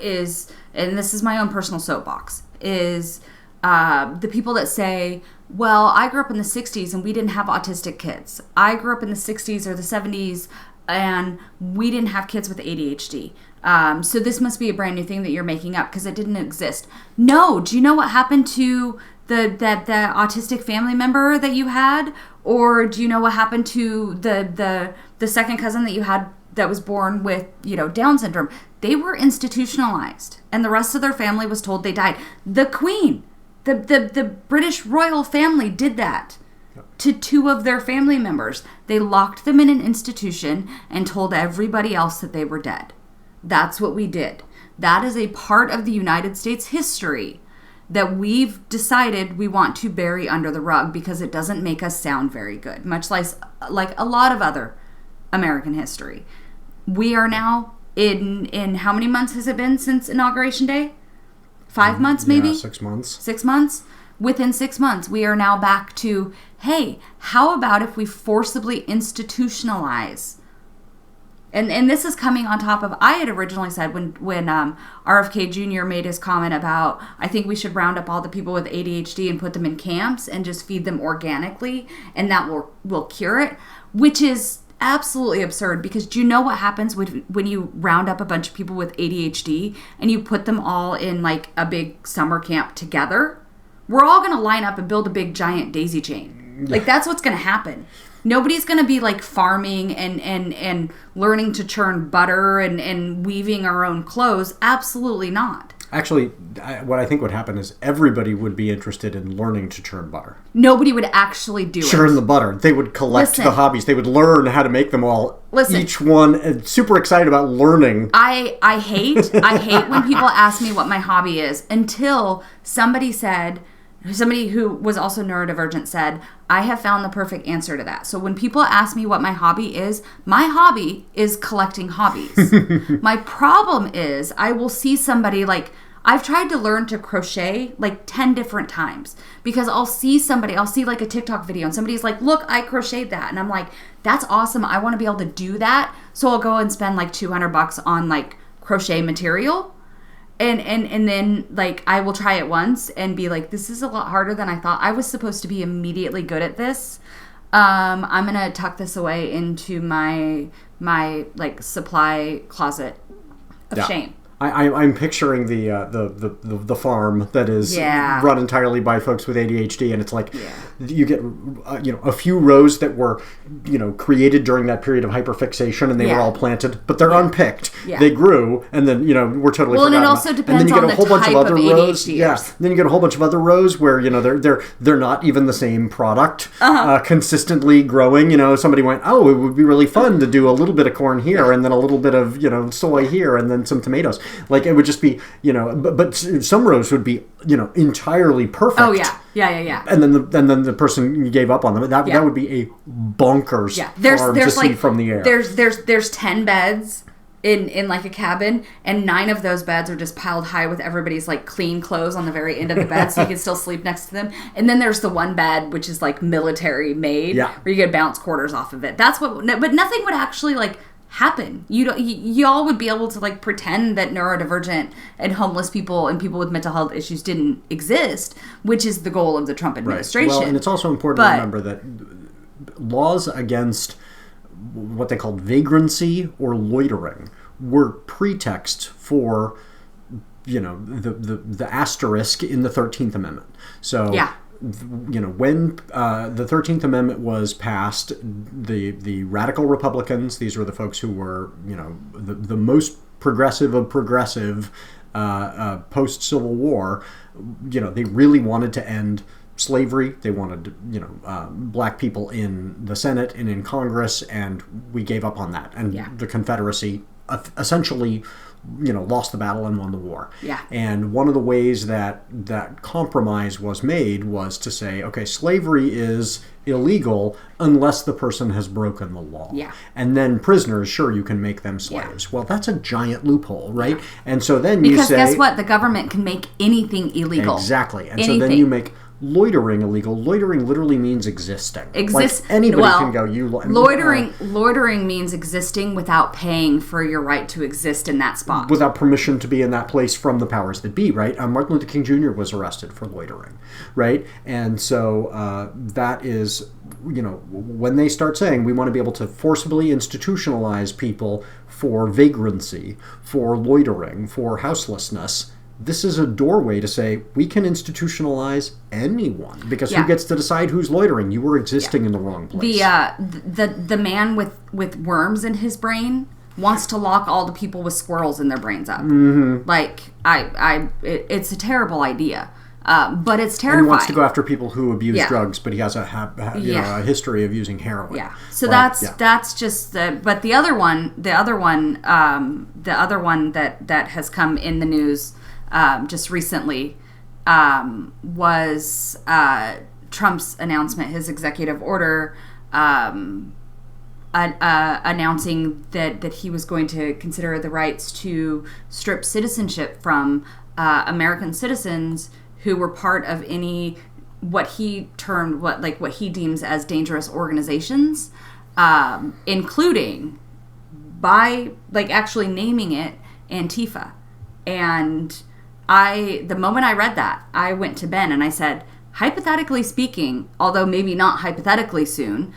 is, and this is my own personal soapbox, is the people that say, well, I grew up in the 60s and we didn't have autistic kids. I grew up in the 60s or the 70s and we didn't have kids with ADHD. So this must be a brand new thing that you're making up because it didn't exist. No, do you know what happened to the autistic family member that you had? Or do you know what happened to the second cousin that you had that was born with, Down syndrome? They were institutionalized, and the rest of their family was told they died. The Queen, the British royal family did that to two of their family members. They locked them in an institution and told everybody else that they were dead. That's what we did. That is a part of the United States history that we've decided we want to bury under the rug because it doesn't make us sound very good, much like a lot of other American history. We are now in how many months has it been since Inauguration Day? 5 months, maybe?
Yeah, 6 months.
6 months? Within 6 months, we are now back to, hey, how about if we forcibly institutionalize And this is coming on top of, I had originally said when RFK Jr. made his comment about, I think we should round up all the people with ADHD and put them in camps and just feed them organically, and that will cure it, which is absolutely absurd, because do you know what happens when you round up a bunch of people with ADHD and you put them all in like a big summer camp together? We're all going to line up and build a big giant daisy chain. Like, that's what's going to happen. Nobody's going to be like farming and learning to churn butter and weaving our own clothes. Absolutely not.
Actually, what I think would happen is everybody would be interested in learning to churn butter.
Nobody would actually do
churn the butter. They would collect the hobbies. They would learn how to make them all. Each one super excited about learning.
I hate when people ask me what my hobby is, until somebody who was also neurodivergent said, I have found the perfect answer to that. So when people ask me what my hobby is collecting hobbies. My problem is I will see somebody like, I've tried to learn to crochet like 10 different times, because I'll see like a TikTok video and somebody's like, look, I crocheted that. And I'm like, that's awesome. I want to be able to do that. So I'll go and spend like $200 on like crochet material. And then like I will try it once and be like, this is a lot harder than I thought. I was supposed to be immediately good at this. I'm gonna tuck this away into my like supply closet of shame.
I'm picturing the farm that is run entirely by folks with ADHD, and it's like you get a few rows that were created during that period of hyperfixation, and they were all planted, but they're unpicked. Yeah. They grew, and then we're totally forgotten.
And it also depends on the type of
rows.
ADHD.
Yeah, then you get a whole bunch of other rows where they're not even the same product consistently growing. Somebody went, oh, it would be really fun to do a little bit of corn here, and then a little bit of soy here, and then some tomatoes. Like, it would just be, but some rows would be, entirely perfect.
Oh, yeah.
And then the person gave up on them. That would be a bonkers farm to see from the air.
There's 10 beds in like a cabin, and 9 of those beds are just piled high with everybody's like clean clothes on the very end of the bed, so you can still sleep next to them. And then there's the one bed which is like military made, where you get bounce quarters off of it. But nothing would actually like happen. Y'all would be able to like pretend that neurodivergent and homeless people and people with mental health issues didn't exist, which is the goal of the Trump administration.
Right. Well, and it's also important to remember that laws against what they called vagrancy or loitering were pretext for the asterisk in the 13th Amendment. So when the 13th Amendment was passed, the radical Republicans, these were the folks who were, the most progressive of progressive post-Civil War, they really wanted to end slavery. They wanted, black people in the Senate and in Congress, and we gave up on that. And the Confederacy essentially lost the battle and won the war.
Yeah.
And one of the ways that compromise was made was to say, okay, slavery is illegal unless the person has broken the law.
Yeah.
And then prisoners, sure, you can make them slaves. Yeah. Well, that's a giant loophole, right? Yeah. And so then
because guess what? The government can make anything illegal.
Exactly. And so then you make loitering illegal. Loitering literally means existing. Like anybody can go.
Loitering means existing without paying for your right to exist in that spot,
without permission to be in that place from the powers that be. Right? Martin Luther King Jr. was arrested for loitering. Right? And so that is, when they start saying we want to be able to forcibly institutionalize people for vagrancy, for loitering, for houselessness. This is a doorway to say we can institutionalize anyone, because who gets to decide who's loitering? You were existing in the wrong place.
The man with worms in his brain wants to lock all the people with squirrels in their brains up. Mm-hmm. Like it's a terrible idea, but it's terrifying.
And he wants to go after people who abuse drugs, but he has a history of using heroin.
Yeah, so that's just but the other one that has come in the news. Just recently was Trump's announcement, his executive order announcing that he was going to consider the rights to strip citizenship from American citizens who were part of any what he deems as dangerous organizations, including by like actually naming it Antifa. And the moment I read that, I went to Ben and I said, hypothetically speaking, although maybe not hypothetically soon,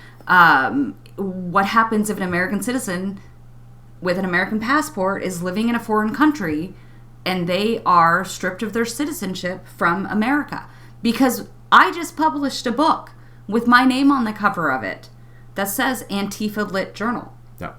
what happens if an American citizen with an American passport is living in a foreign country and they are stripped of their citizenship from America? Because I just published a book with my name on the cover of it that says Antifa Lit Journal.
Yeah.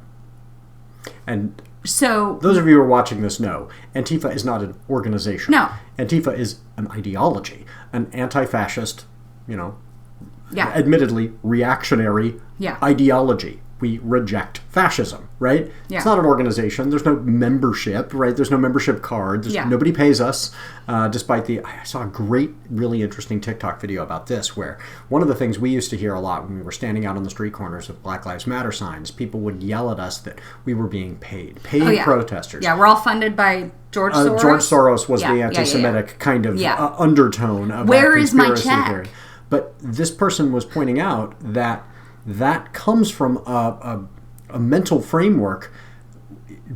And
so
those of you who are watching this know, Antifa is not an organization.
No.
Antifa is an ideology, an anti-fascist,
yeah,
admittedly reactionary ideology. We reject fascism, right?
Yeah.
It's not an organization. There's no membership, right? There's no membership card. Nobody pays us, despite I saw a great, really interesting TikTok video about this, where one of the things we used to hear a lot when we were standing out on the street corners with Black Lives Matter signs, people would yell at us that we were being paid protesters.
Yeah, we're all funded by George Soros.
George Soros was the anti-Semitic kind of undertone of
where
that
is my
conspiracy
check?
theory. But this person was pointing out that comes from a mental framework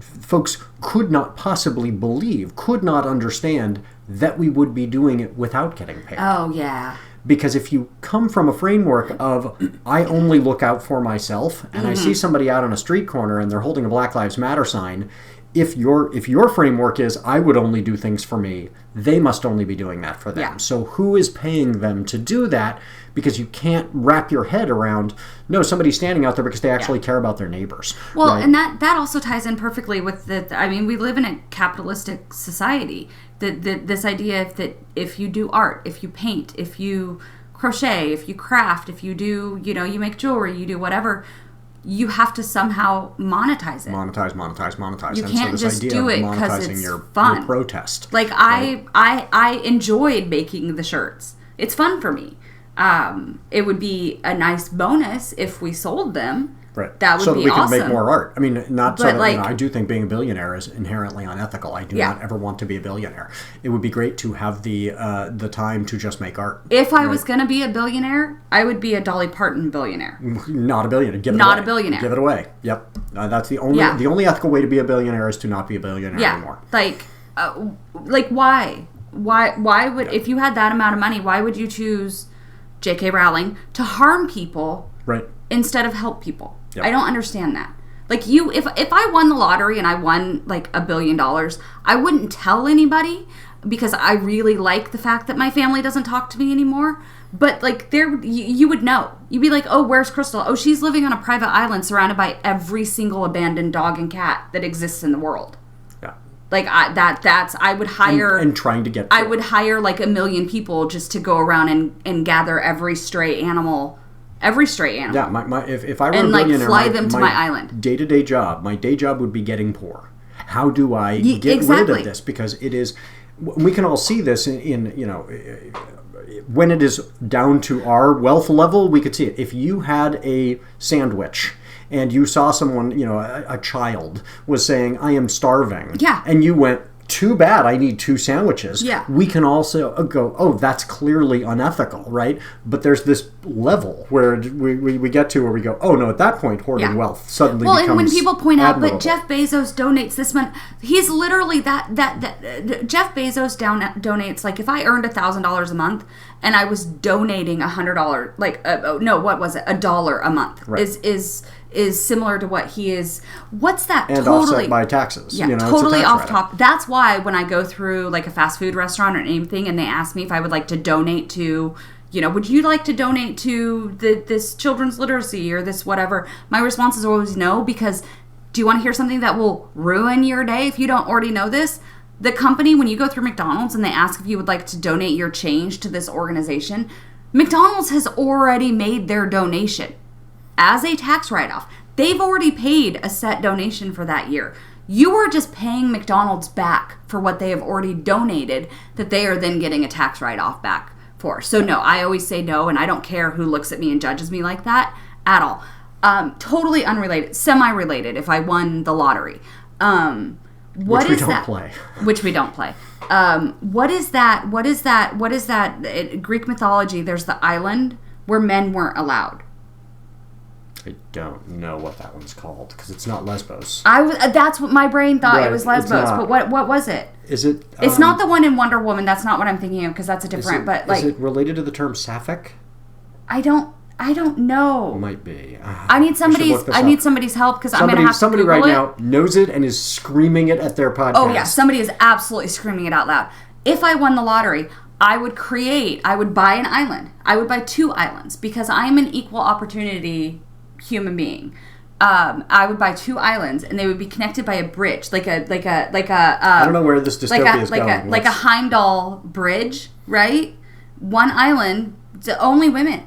folks could not possibly believe, could not understand that we would be doing it without getting paid.
Oh, yeah.
Because if you come from a framework of, I only look out for myself, and I see somebody out on a street corner and they're holding a Black Lives Matter sign, if your framework is, I would only do things for me, they must only be doing that for them.
Yeah.
So who is paying them to do that? Because you can't wrap your head around, no, somebody's standing out there because they actually care about their neighbors.
Well,
right?
and that also ties in perfectly with we live in a capitalistic society. This idea that if you do art, if you paint, if you crochet, if you craft, if you do, you make jewelry, you do whatever, you have to somehow monetize it.
Monetize.
You
And
can't
so this
just
idea
do
of
it because
monetizing
it's fun.
your protest.
Like, right? I enjoyed making the shirts. It's fun for me. It would be a nice bonus if we sold them.
Right.
That would
so
be
that we
awesome.
can make more art. I mean, not so
But,
that,
like,
I do think being a billionaire is inherently unethical. I do not ever want to be a billionaire. It would be great to have the time to just make art.
If I was going to be a billionaire, I would be a Dolly Parton billionaire.
Not a billionaire. Give it
not
away.
a billionaire.
Give it away. Yep. That's the only ethical way to be a billionaire is to not be a billionaire anymore.
Like why? Why would, if you had that amount of money, why would you choose J.K. Rowling to harm people instead of help people? Yep. I don't understand that. Like, if I won the lottery and I won like $1 billion, I wouldn't tell anybody because I really like the fact that my family doesn't talk to me anymore. But like, you would know. You'd be like, oh, where's Crystal? Oh, she's living on a private island surrounded by every single abandoned dog and cat that exists in the world.
Yeah.
Like, I would hire
and trying to get.
I would hire like 1 million people just to go around and gather every stray animal. Yeah,
if I were
and
a billionaire,
fly them to my island.
Day-to-day job, my day job would be getting poor. How do I get rid of this? Because it is, we can all see this in when it is down to our wealth level, we could see it. If you had a sandwich and you saw someone, a child was saying, I am starving.
Yeah.
And you went, too bad, I need 2 sandwiches.
Yeah.
We can also go, oh, that's clearly unethical, right? But there's this level where we get to where we go, oh, no, at that point, hoarding wealth suddenly becomes
and when people point
admirable.
out, but Jeff Bezos donates this month, he's literally that Jeff Bezos donates, like, if I earned $1,000 a month and I was donating $100, like, what was it? $1 a month is similar to what he is. What's that?
And
totally
offset by taxes.
Yeah, totally off top. That's why when I go through like a fast food restaurant or anything and they ask me if I would like to donate to, would you like to donate to this children's literacy or this whatever, my response is always no, because do you want to hear something that will ruin your day if you don't already know this? The company, when you go through McDonald's and they ask if you would like to donate your change to this organization, McDonald's has already made their donation as a tax write-off. They've already paid a set donation for that year. You are just paying McDonald's back for what they have already donated that they are then getting a tax write-off back for. So no, I always say no, and I don't care who looks at me and judges me like that at all. Totally unrelated, semi-related if I won the lottery. Which we don't play. Which we don't play. What is that? Greek mythology, there's the island where men weren't allowed.
I don't know what that one's called because it's not Lesbos.
That's what my brain thought
Right,
it was Lesbos. But what was it?
Is it?
It's not the one in Wonder Woman. That's not what I'm thinking of because that's a different.
Is it related to the term sapphic?
I don't know.
It might be.
I need somebody's help because I'm gonna have to
somebody
Google
right
it.
now knows it and is screaming it at their podcast.
Oh yeah, somebody is absolutely screaming it out loud. If I won the lottery, I would buy an island. I would buy 2 islands because I am an equal opportunity human being. I would buy 2 islands and they would be connected by a bridge, like a
I don't know where this dystopia is going.
Like a Heimdall bridge, right? One island, only women.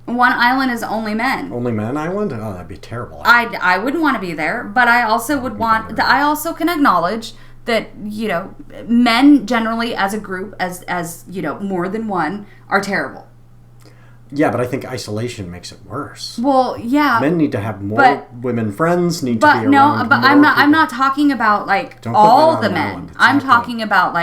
One island is only men.
Only men island? Oh, that'd be terrible.
I wouldn't want to be there, but I also would want. I also can acknowledge that men generally as a group, as more than one, are terrible.
Yeah, but I think isolation makes it worse.
Well, yeah.
Men need to have more women friends. Need to be around.
But I'm not talking about all the men. I'm talking about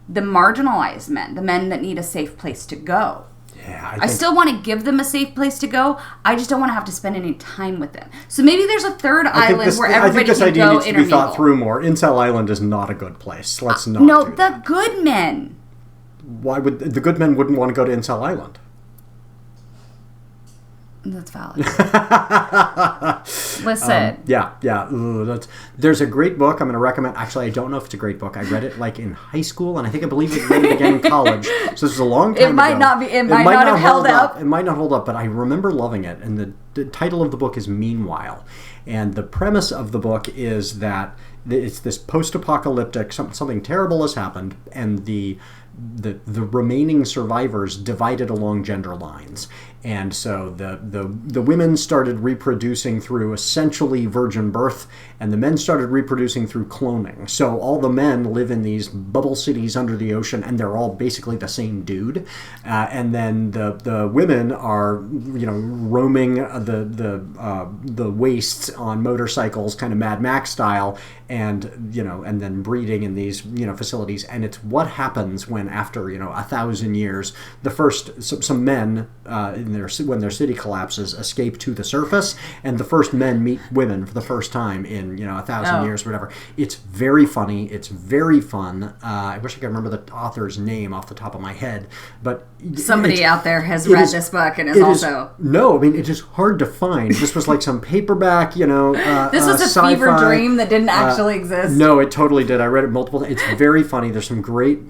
the marginalized men, the men that need a safe place to go.
Yeah,
I still want to give them a safe place to go. I just don't want to have to spend any time with them. So maybe there's a third island where everybody can go intermingle. I think this idea needs to be thought
through more. Incel Island is not a good place. Let's not.
No, the good men.
Why would the good men wouldn't want to go to Incel Island?
That's valid. Listen.
There's a great book I'm going to recommend. Actually, I don't know if it's a great book. I read it in high school, and I believe it read it again in college. So this is a long time ago.
It might not have held up.
It might not hold up, but I remember loving it. And the title of the book is Meanwhile. And the premise of the book is that it's this post-apocalyptic, something terrible has happened, and the remaining survivors divided along gender lines. And so the women started reproducing through essentially virgin birth, and the men started reproducing through cloning. So all the men live in these bubble cities under the ocean, and they're all basically the same dude. And then the women are roaming the wastes on motorcycles, kind of Mad Max style, and then breeding in these facilities. And it's what happens when after 1,000 years, the first some men when their city collapses escape to the surface, and the first men meet women for the first time in 1,000 years, whatever. It's very funny. It's very fun. I wish I could remember the author's name off the top of my head, but
somebody out there has read this book and is also
it is hard to find. This was like some paperback, this
was a
sci-fi,
fever dream that didn't actually exist.
No, it totally did. I read it multiple times. It's very funny. There's some great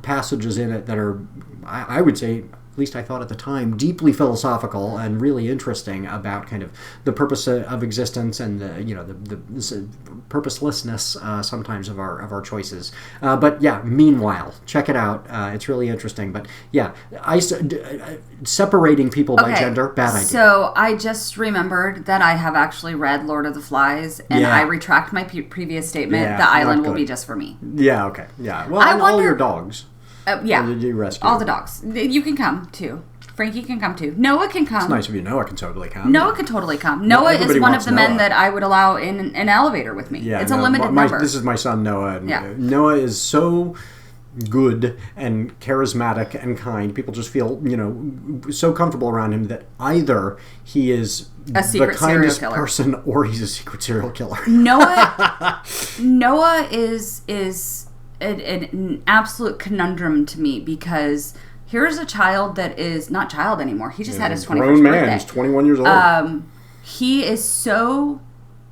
passages in it that are, I would say, at least I thought at the time, deeply philosophical and really interesting about kind of the purpose of existence and the purposelessness sometimes of our choices. But yeah, Meanwhile, check it out. It's really interesting. But yeah, separating people by gender, bad idea.
So I just remembered that I have actually read Lord of the Flies, and I retract my previous statement. The island will be just for me.
Yeah. Okay. Yeah. Well, all your dogs.
Yeah.
Did you rescue
all the dogs? You can come too. Frankie can come too. Noah can come.
It's nice of you. Noah can totally come.
Noah can totally come. Noah is one of the men that I would allow in an elevator with me. Yeah, it's a limited number.
This is my son Noah. And Noah is so good and charismatic and kind. People just feel so comfortable around him that either he is the kindest person or he's a secret serial killer.
Noah is an absolute conundrum to me because here's a child that is not child anymore. He just had his 21st
grown man.
birthday.
He's 21 years old.
He is so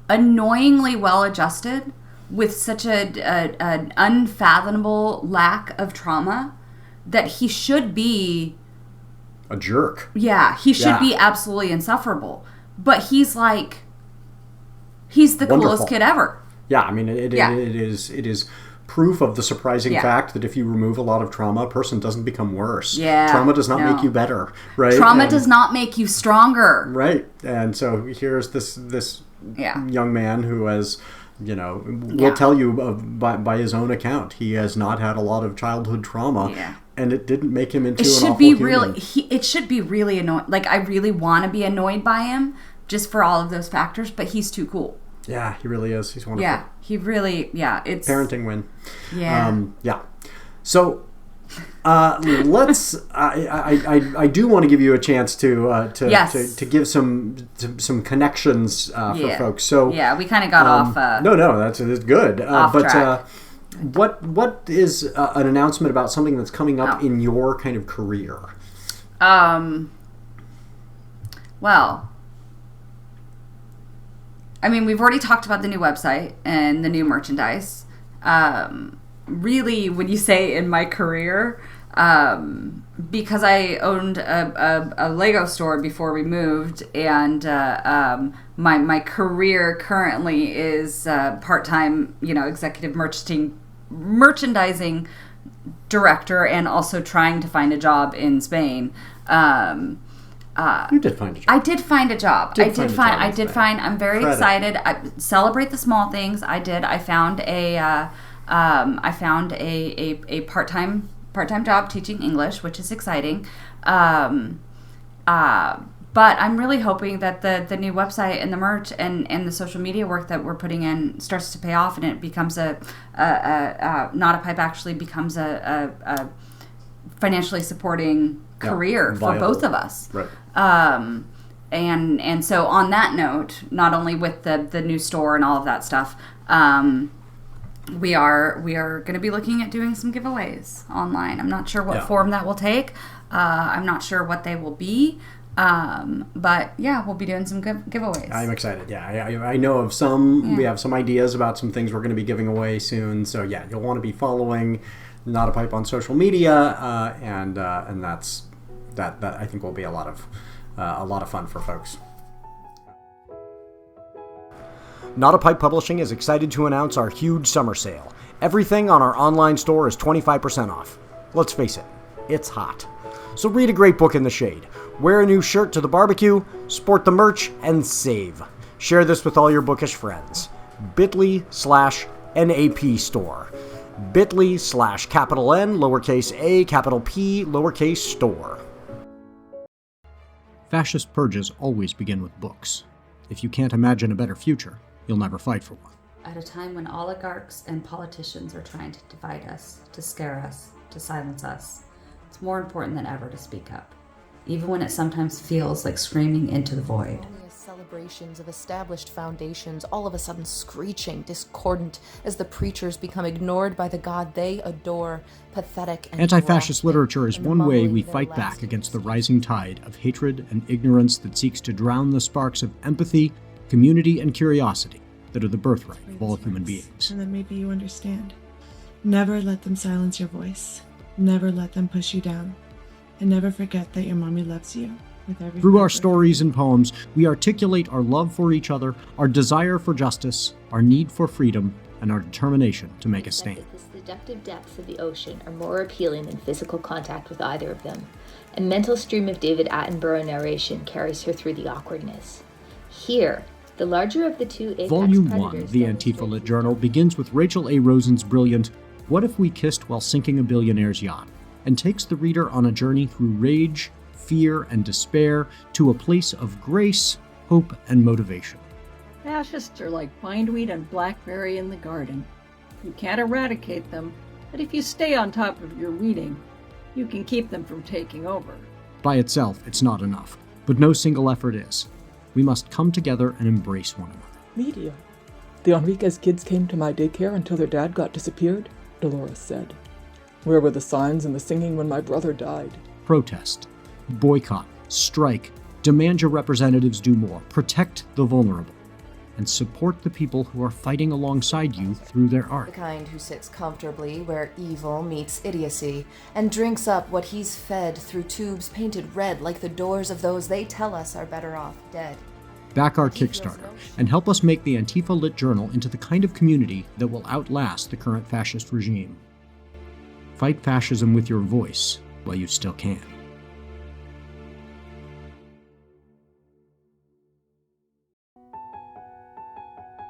annoyingly well-adjusted with such an unfathomable lack of trauma that he should be
a jerk.
Yeah, he should be absolutely insufferable. But he's the coolest kid ever.
Yeah, I mean it is proof of the surprising fact that if you remove a lot of trauma, a person doesn't become worse. Yeah, trauma does not make you better, right?
Trauma does not make you stronger.
Right. And so here's this young man who has, will tell you by his own account, he has not had a lot of childhood trauma. Yeah. And it didn't make him into an awful human.
It should be really annoying. I really want to be annoyed by him just for all of those factors, but he's too cool.
Yeah, he really is. He's wonderful.
Yeah, he really, it's...
Parenting win.
Yeah.
Yeah. So, Let's. I do want to give you a chance to give some connections for folks. So
we kind of got off.
No, that's good.
Off track.
What is an announcement about something that's coming up in your kind of career?
Well, I mean, we've already talked about the new website and the new merchandise. Really, when you say in my career, because I owned a Lego store before we moved, and my career currently is part-time, executive merchandising director, and also trying to find a job in Spain.
You did find a job.
I did find a job. I did find. I'm very excited. I celebrate the small things. I did. I found a part-time job teaching English, which is exciting. But I'm really hoping that the new website and the merch and the social media work that we're putting in starts to pay off, and it becomes NotAPipe actually becomes a financially supporting career for both of us.
Right.
And so on that note, not only with the new store and all of that stuff, we are going to be looking at doing some giveaways online. I'm not sure what form that will take. I'm not sure what they will be. But we'll be doing some good giveaways.
I'm excited. I know of some. We have some ideas about some things we're going to be giving away soon. So you'll want to be following NotAPipe on social media, and that I think will be a lot of fun for folks. NotAPipe Publishing is excited to announce our huge summer sale. Everything on our online store is 25% off. Let's face it, it's hot. So read a great book in the shade. Wear a new shirt to the barbecue, sport the merch, and save. Share this with all your bookish friends. bit.ly/NAP store. bit.ly/N, lowercase a, capital P, lowercase store. Fascist purges always begin with books. If you can't imagine a better future, you'll never fight for one.
At a time when oligarchs and politicians are trying to divide us, to scare us, to silence us, it's more important than ever to speak up, even when it sometimes feels like screaming into the void.
Celebrations of established foundations all of a sudden screeching, discordant, as the preachers become ignored by the God they adore, pathetic and
anti-fascist literature is one way we fight back against the rising tide of hatred and ignorance that seeks to drown the sparks of empathy, community, and curiosity that are the birthright of all human beings.
And then maybe you understand. Never let them silence your voice. Never let them push you down. And never forget that your mommy loves you.
Through our stories and poems, we articulate our love for each other, our desire for justice, our need for freedom, and our determination to make a stand.
The seductive depths of the ocean are more appealing than physical contact with either of them. A mental stream of David Attenborough narration carries her through the awkwardness. Here, the larger of the two apex
Volume
predators
1 of the Antifa Lit Journal begins with Rachel A. Rosen's brilliant "What If We Kissed While Sinking a Billionaire's Yacht?" and takes the reader on a journey through rage, fear, and despair to a place of grace, hope, and motivation.
Fascists are like bindweed and blackberry in the garden. You can't eradicate them, but if you stay on top of your weeding, you can keep them from taking over.
By itself, it's not enough, but no single effort is. We must come together and embrace one another.
Media. The Enriquez kids came to my daycare until their dad got disappeared, Dolores said. Where were the signs and the singing when my brother died?
Protest. Boycott, strike, demand your representatives do more, protect the vulnerable, and support the people who are fighting alongside you through their art.
The kind who sits comfortably where evil meets idiocy and drinks up what he's fed through tubes painted red like the doors of those they tell us are better off dead.
Back our Kickstarter and help us make the Antifa Lit Journal into the kind of community that will outlast the current fascist regime. Fight fascism with your voice while you still can.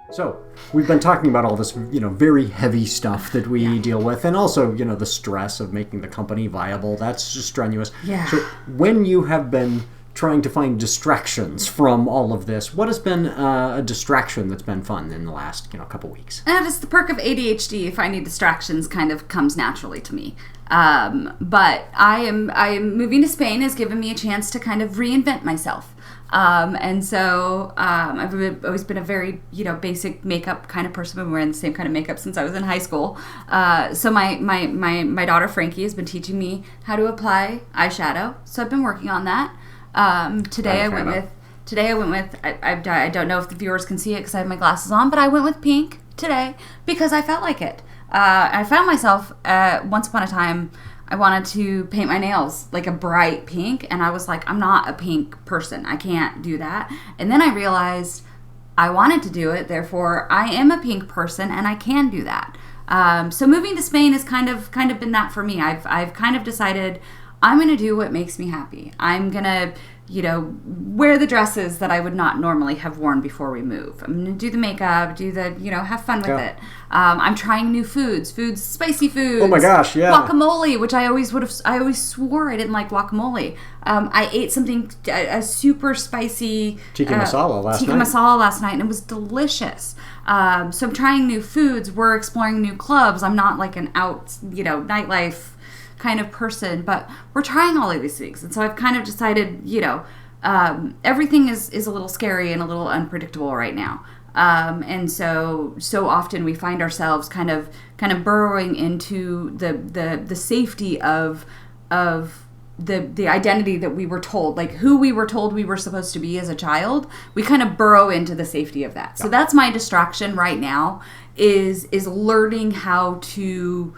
So, we've been talking about all this, very heavy stuff that we deal with, and also, the stress of making the company viable. That's just strenuous.
Yeah.
So, when you have been trying to find distractions from all of this. What has been a distraction that's been fun in the last couple weeks?
And it's the perk of ADHD. Finding distractions kind of comes naturally to me. But I am moving to Spain has given me a chance to kind of reinvent myself. And so I've always been a very basic makeup kind of person. I've been wearing the same kind of makeup since I was in high school. So my daughter Frankie has been teaching me how to apply eyeshadow. So I've been working on that. Today I went with I don't know if the viewers can see it because I have my glasses on, but I went with pink today because I felt like it. I found myself once upon a time I wanted to paint my nails like a bright pink, and I was like, I'm not a pink person. I can't do that. And then I realized I wanted to do it, therefore I am a pink person and I can do that. So moving to Spain has kind of been that for me. I've kind of decided I'm going to do what makes me happy. I'm going to wear the dresses that I would not normally have worn before we move. I'm going to do the makeup, have fun with it. I'm trying new foods, spicy foods.
Oh my gosh, yeah.
Guacamole, which I always swore I didn't like guacamole. I ate something, a super spicy
tikka masala last
night, and it was delicious. So I'm trying new foods. We're exploring new clubs. I'm not like an out, nightlife kind of person, but we're trying all of these things. And so I've kind of decided, everything is a little scary and a little unpredictable right now. And so often we find ourselves kind of burrowing into the safety of the identity that we were told, like who we were told we were supposed to be as a child. We kind of burrow into the safety of that. So that's my distraction right now is learning how to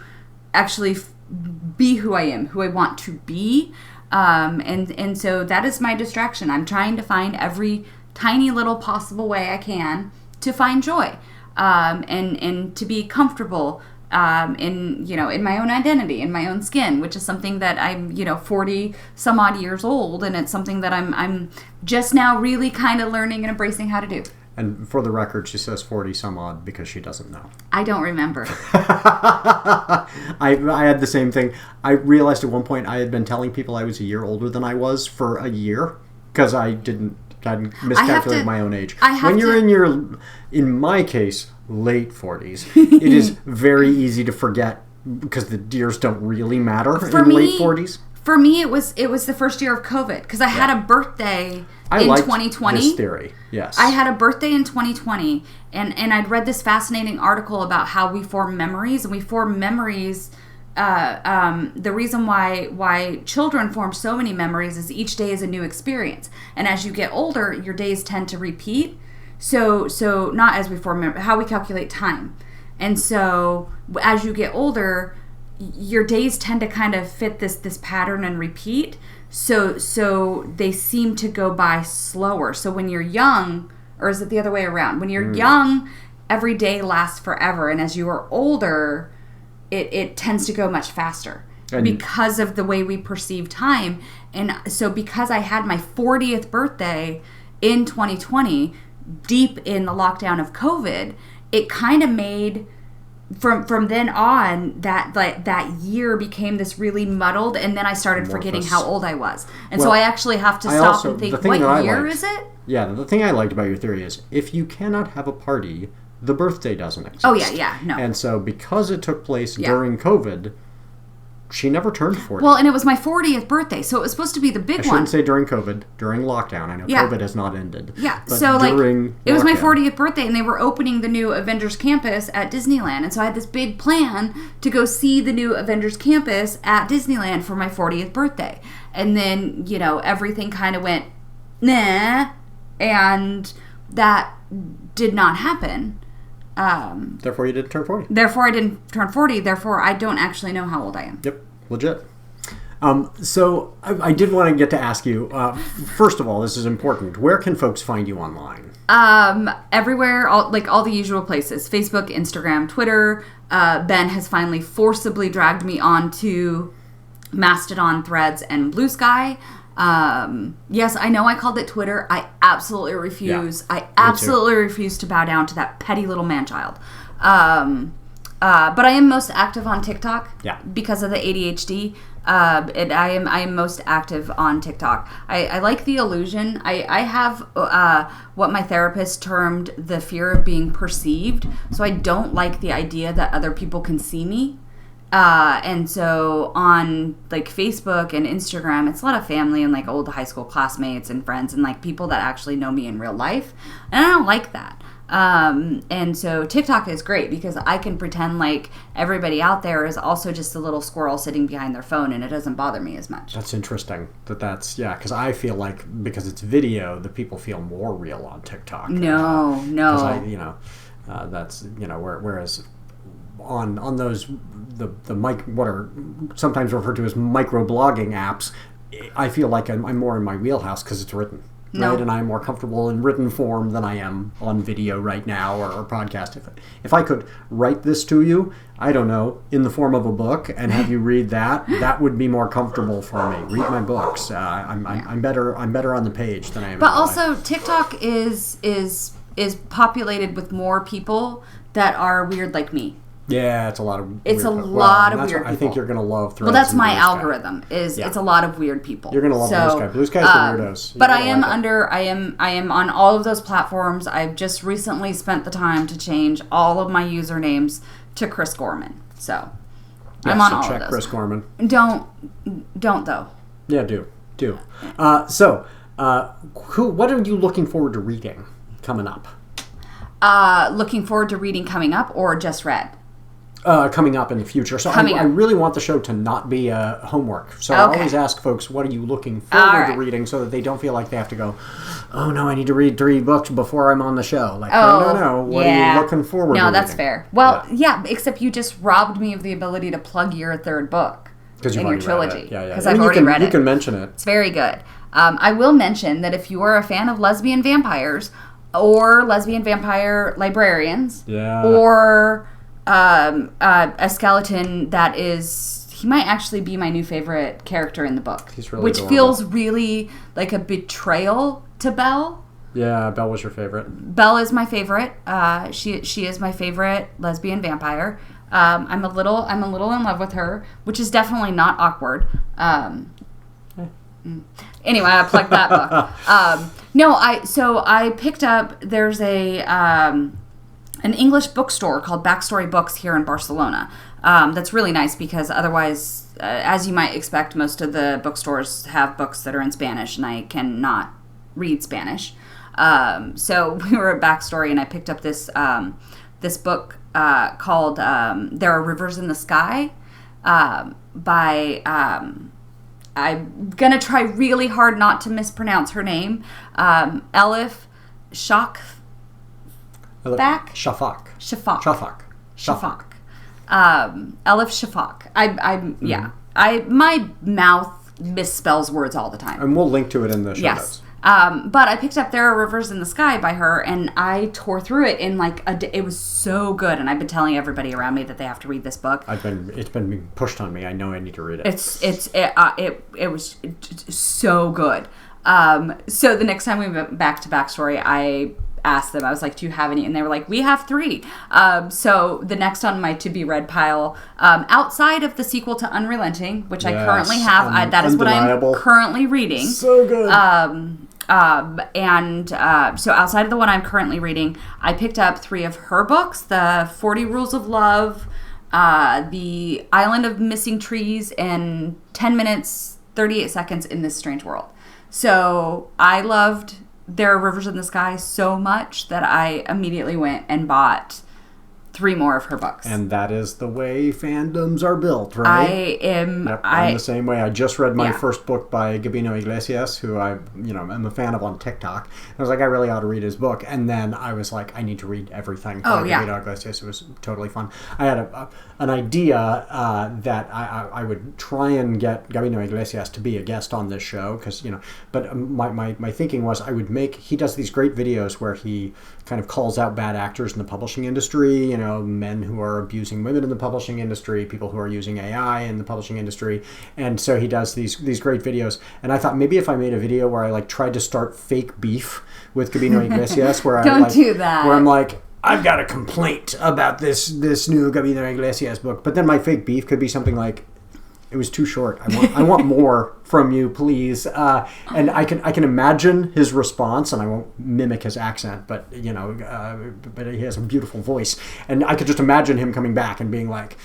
actually be who I am, who I want to be. And so that is my distraction. I'm trying to find every tiny little possible way I can to find joy, and to be comfortable, in my own identity, in my own skin, which is something that I'm, 40 some odd years old. And it's something that I'm just now really kind of learning and embracing how to do.
And for the record, she says 40 some odd because she doesn't know.
I don't remember.
I had the same thing. I realized at one point I had been telling people I was a year older than I was for a year because I miscalculated my own age. When you're in my case, late 40s, it is very easy to forget because the years don't really matter late 40s.
For me, it was the first year of COVID because I had a birthday in 2020.
This theory, yes.
I had a birthday in 2020, and I'd read this fascinating article about how we form memories, and we form memories. The reason why children form so many memories is each day is a new experience, and as you get older, your days tend to repeat. So not as we form how we calculate time, and so as you get older, your days tend to kind of fit this pattern and repeat. So they seem to go by slower. So when you're young, or is it the other way around? When you're young, every day lasts forever. And as you are older, it tends to go much faster because of the way we perceive time. And so because I had my 40th birthday in 2020, deep in the lockdown of COVID, it kind of made... From then on, that year became this really muddled, and then I started forgetting how old I was. And so I actually have to stop and think, what year is it?
Yeah, the thing I liked about your theory is, if you cannot have a party, the birthday doesn't exist.
Oh, yeah, no.
And so because it took place during COVID, she never turned 40.
Well, and it was my 40th birthday, so it was supposed to be the big one.
I shouldn't say during COVID, during lockdown. I know COVID has not ended.
Yeah,
but
so it was my
lockdown.
40th birthday, and they were opening the new Avengers campus at Disneyland, and so I had this big plan to go see the new Avengers campus at Disneyland for my 40th birthday. And then, everything kind of went, nah, and that did not happen.
Therefore, you didn't turn 40.
Therefore, I didn't turn 40. Therefore, I don't actually know how old I am.
Yep, legit. So I did want to get to ask you, first of all, this is important. Where can folks find you online?
Everywhere, all the usual places. Facebook, Instagram, Twitter. Ben has finally forcibly dragged me onto Mastodon, Threads, and Blue Sky. Yes, I know I called it Twitter. I absolutely refuse.
Yeah,
I absolutely refuse to bow down to that petty little man-child. But I am most active on TikTok because of the ADHD. I am most active on TikTok. I like the illusion. I have what my therapist termed the fear of being perceived. So I don't like the idea that other people can see me. And so on like Facebook and Instagram, it's a lot of family and like old high school classmates and friends and like people that actually know me in real life. And I don't like that. And so TikTok is great because I can pretend like everybody out there is also just a little squirrel sitting behind their phone and it doesn't bother me as much.
That's interesting. Because I feel like because it's video, the people feel more real on TikTok.
No.
That's, whereas on those, the what are sometimes referred to as microblogging apps, I feel like I'm more in my wheelhouse because it's written.
No.
Right, and I'm more comfortable in written form than I am on video right now or podcast. If I could write this to you, I don't know, in the form of a book and have you read that would be more comfortable for me. Read my books. I'm better on the page than I am.
But also, TikTok is populated with more people that are weird like me.
Yeah, it's a lot of weird
It's a lot of weird people.
I think you're going to love Threads.
Well, that's
and
my
Blue Sky.
algorithm. It's a lot of weird people.
You're going to love Blue Sky. Blue Sky's the weirdos.
But I am on all of those platforms. I've just recently spent the time to change all of my usernames to Chrys Gorman. So I'm on all
check
of those.
Chrys Gorman.
Don't though.
Yeah, do. What are you looking forward to reading coming up?
Looking forward to reading coming up or just read?
Coming up in the future. So I really want the show to not be homework. So I always ask folks, what are you looking forward to reading so that they don't feel like they have to go, oh no, I need to read 3 books before I'm on the show. Like, no. What are you looking forward to reading?
No, that's fair. Well, yeah, except you just robbed me of the ability to plug your 3rd book in your trilogy. Because I've already read it.
You can mention it.
It's very good. I will mention that if you are a fan of lesbian vampires or lesbian vampire librarians or... a skeleton that he might actually be my new favorite character in the book.
He's really
which
adorable.
Feels really like a betrayal to Belle.
Yeah, Belle was your favorite.
Belle is my favorite. She is my favorite lesbian vampire. I'm a little in love with her, which is definitely not awkward. Anyway, I plugged that book. I picked up. There's an English bookstore called Backstory Books here in Barcelona. That's really nice because otherwise, as you might expect, most of the bookstores have books that are in Spanish, and I cannot read Spanish. So we were at Backstory, and I picked up this book called "There Are Rivers in the Sky" by. I'm gonna try really hard not to mispronounce her name. Elif Shafak.
Shafak.
Elif Shafak. My mouth misspells words all the time.
And we'll link to it in the show notes.
But I picked up There Are Rivers in the Sky by her, and I tore through it in like a day. It was so good, and I've been telling everybody around me that they have to read this book.
It's been being pushed on me. I know I need to read it.
It was so good. So the next time we went back to Backstory, I asked them, I was like, do you have any? And they were like, we have 3. So the next on my to be read pile, outside of the sequel to Unrelenting, which I currently have, that is what I'm currently reading.
So good.
So outside of the one I'm currently reading, I picked up 3 of her books, the 40 Rules of Love, the Island of Missing Trees, and 10 minutes, 38 seconds in This Strange World. So I loved There Are Rivers in the Sky so much that I immediately went and bought 3 more of her books.
And that is the way fandoms are built, right? I'm the same way. I just read my first book by Gabino Iglesias, who I'm a fan of on TikTok. I was like, I really ought to read his book. And then I was like, I need to read everything by Gabino Iglesias. It was totally fun. I had an idea that I would try and get Gabino Iglesias to be a guest on this show, because but my thinking was he does these great videos where he kind of calls out bad actors in the publishing industry, men who are abusing women in the publishing industry, people who are using AI in the publishing industry. And so he does these great videos. And I thought maybe if I made a video where I tried to start fake beef with Gabino Iglesias, where
do that.
Where I'm like, I've got a complaint about this new Gabino Iglesias book. But then my fake beef could be something like, It was too short. I want more from you, please. And I can imagine his response, and I won't mimic his accent, but but he has a beautiful voice, and I could just imagine him coming back and being like,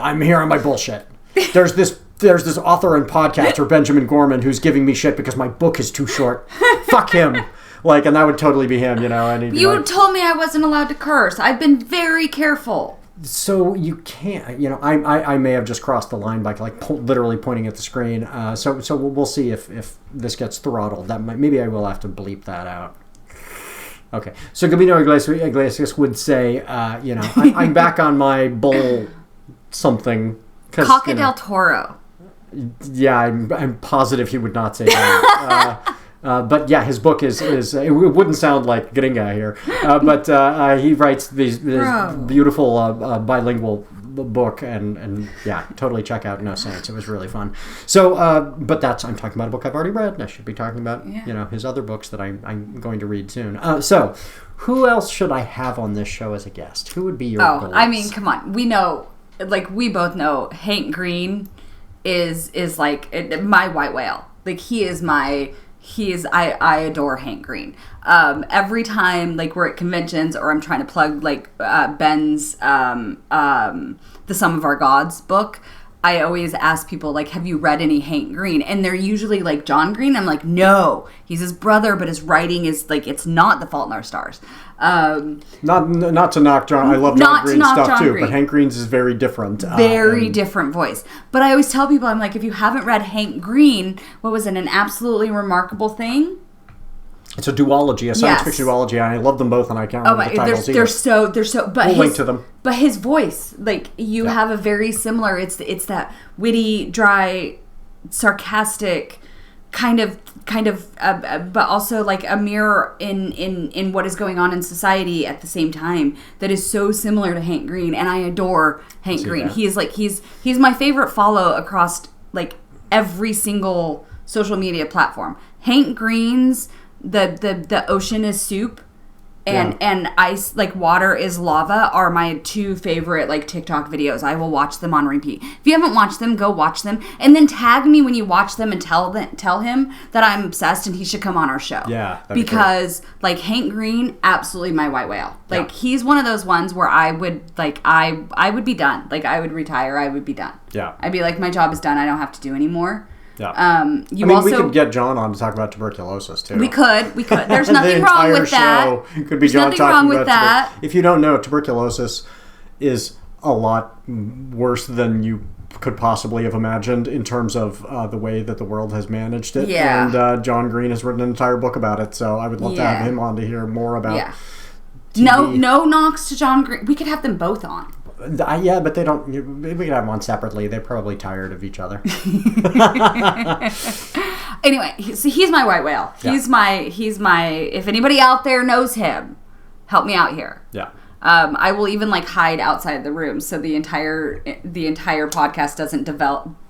"I'm here on my bullshit. There's this author and podcaster, Benjamin Gorman, who's giving me shit because my book is too short. Fuck him." And that would totally be him, And he'd be
you told me I wasn't allowed to curse. I've been very careful.
So you can't, I may have just crossed the line by literally pointing at the screen. So we'll see if this gets throttled. Maybe I will have to bleep that out. Okay. So Gabino Iglesias would say, I'm back on my bull something.
Coca del Toro.
Yeah, I'm positive he would not say that. But yeah, his book is it wouldn't sound like Gringa here, but he writes this beautiful bilingual book, and yeah, totally check out No Saints. It was really fun. So, but I'm talking about a book I've already read, and I should be talking about his other books that I'm going to read soon. So, who else should I have on this show as a guest? Who would be your goals?
I mean, come on, we know, we both know Hank Green is my white whale. I adore Hank Green. Every time we're at conventions or I'm trying to plug Ben's The Sum of Our Gods book, I always ask people have you read any Hank Green? And they're usually John Green. I'm like, no, he's his brother, but his writing is it's not The Fault in Our Stars.
Not to knock John. I love John Green stuff too, but Hank Green's is very different.
Very different voice. But I always tell people, I'm like, if you haven't read Hank Green, what was it? An Absolutely Remarkable Thing?
It's a duology, a science fiction duology, and I love them both, and I can't remember the titles either.
They're so. But
we'll link to them.
But his voice, you have a very similar. It's that witty, dry, sarcastic kind of, but also a mirror in what is going on in society at the same time. That is so similar to Hank Green, and I adore Hank Green. That. He is he's my favorite follow across every single social media platform. Hank Green's. The ocean is soup and ice water is lava are my two favorite TikTok videos. I will watch them on repeat. If you haven't watched them, go watch them and then tag me when you watch them and tell him that I'm obsessed and he should come on our show.
Yeah,
because Hank Green, absolutely my white whale. He's one of those ones where I would I would be done. I would retire. I would be done.
Yeah,
I'd be my job is done. I don't have to do anymore.
Yeah. We could get John on to talk about tuberculosis too.
We could. There's nothing wrong with that.
Could be John talking about that. If you don't know, tuberculosis is a lot worse than you could possibly have imagined in terms of the way that the world has managed it.
Yeah.
And John Green has written an entire book about it, so I would love to have him on to hear more about.
Yeah. TV. No knocks to John Green. We could have them both on.
Yeah, but they don't. We could have one separately. They're probably tired of each other.
Anyway, he's my white whale. He's my. If anybody out there knows him, help me out here.
Yeah.
I will even hide outside the room so the entire podcast doesn't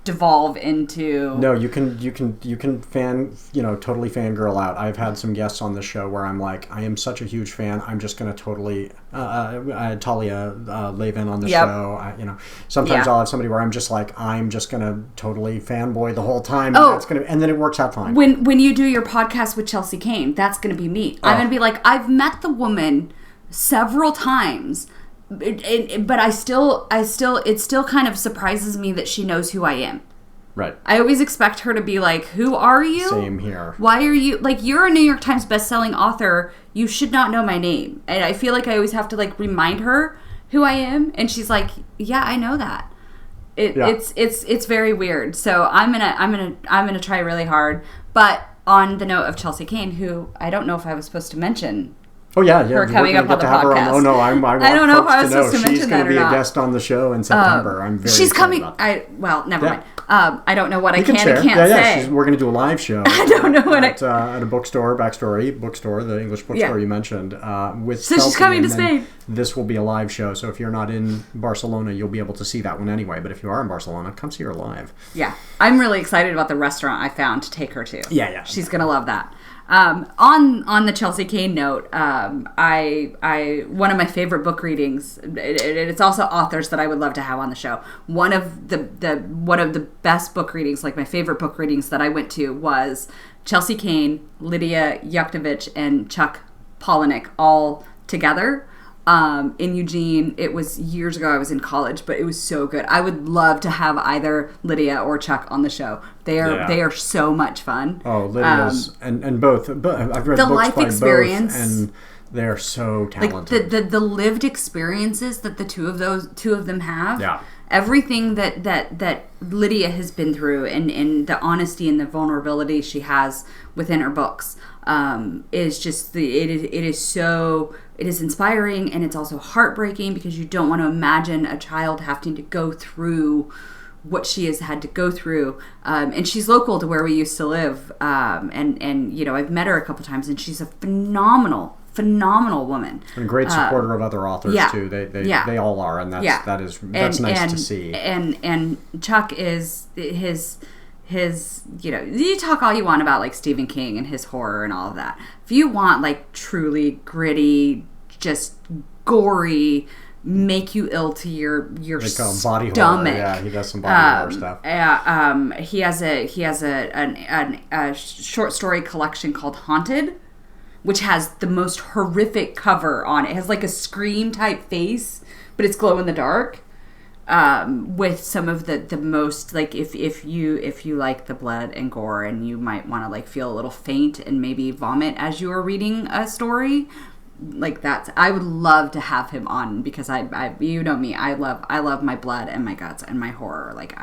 devolve into.
No, you can totally fangirl out. I've had some guests on the show where I'm I am such a huge fan. I'm just gonna totally Talia Lavin on the show. Sometimes I'll have somebody where I'm just I'm just gonna totally fanboy the whole time. And then it works out fine.
When you do your podcast with Chelsea Kane, that's gonna be me. I'm gonna be I've met the woman several times, but it still kind of surprises me that she knows who I am.
Right.
I always expect her to be who are you?
Same here.
Why are you you're a New York Times bestselling author? You should not know my name. And I feel I always have to remind her who I am, and she's yeah, I know that. It's very weird. So I'm gonna try really hard. But on the note of Chelsea Kane, who I don't know if I was supposed to mention.
Oh yeah.
Her coming up on the podcast.
Oh no, I want
don't know if I was
folks
supposed to mention
she's
that
going to be
or
a
not.
guest on the show in September. I'm very.
She's coming.
About
Never mind. I don't know what I can
share.
and can't say.
We're going to do a live show.
I don't know what
at a bookstore, bookstore, the English bookstore you mentioned. With
so
Chelsea,
she's coming to Spain.
This will be a live show. So if you're not in Barcelona, you'll be able to see that one anyway. But if you are in Barcelona, come see her live.
Yeah, I'm really excited about the restaurant I found to take her to.
Yeah.
She's going to love that. On the Chelsea Kane note, I one of my favorite book readings. It's also authors that I would love to have on the show. One of the best book readings, like my favorite book readings that I went to, was Chelsea Kane, Lydia Yuktovich, and Chuck Palahniuk all together. In Eugene. It was years ago. I was in college, but it was so good. I would love to have either Lydia or Chuck on the show. They are so much fun.
Oh, Lydia's and both. But I've read
the
books
life
by
experience,
both, and they're so talented.
Like the lived experiences that the two of them have.
Yeah.
Everything that Lydia has been through, and the honesty and the vulnerability she has within her books, is just it is inspiring, and it's also heartbreaking because you don't want to imagine a child having to go through what she has had to go through. And she's local to where we used to live, and I've met her a couple times, and she's a phenomenal woman,
and a great supporter of other authors too. They all are, and that's nice to see.
And Chuck is his you talk all you want about like Stephen King and his horror and all of that. If you want like truly gritty, just gory, make you ill to your
body
stomach.
Horror. Yeah, he does some body horror stuff.
He has a short story collection called Haunted, which has the most horrific cover on it. It has like a Scream type face, but it's glow in the dark. With some of the most, like, if you like the blood and gore, and you might want to like feel a little faint and maybe vomit as you are reading a story, like I would love to have him on, because I you know me, I love my blood and my guts and my horror. Like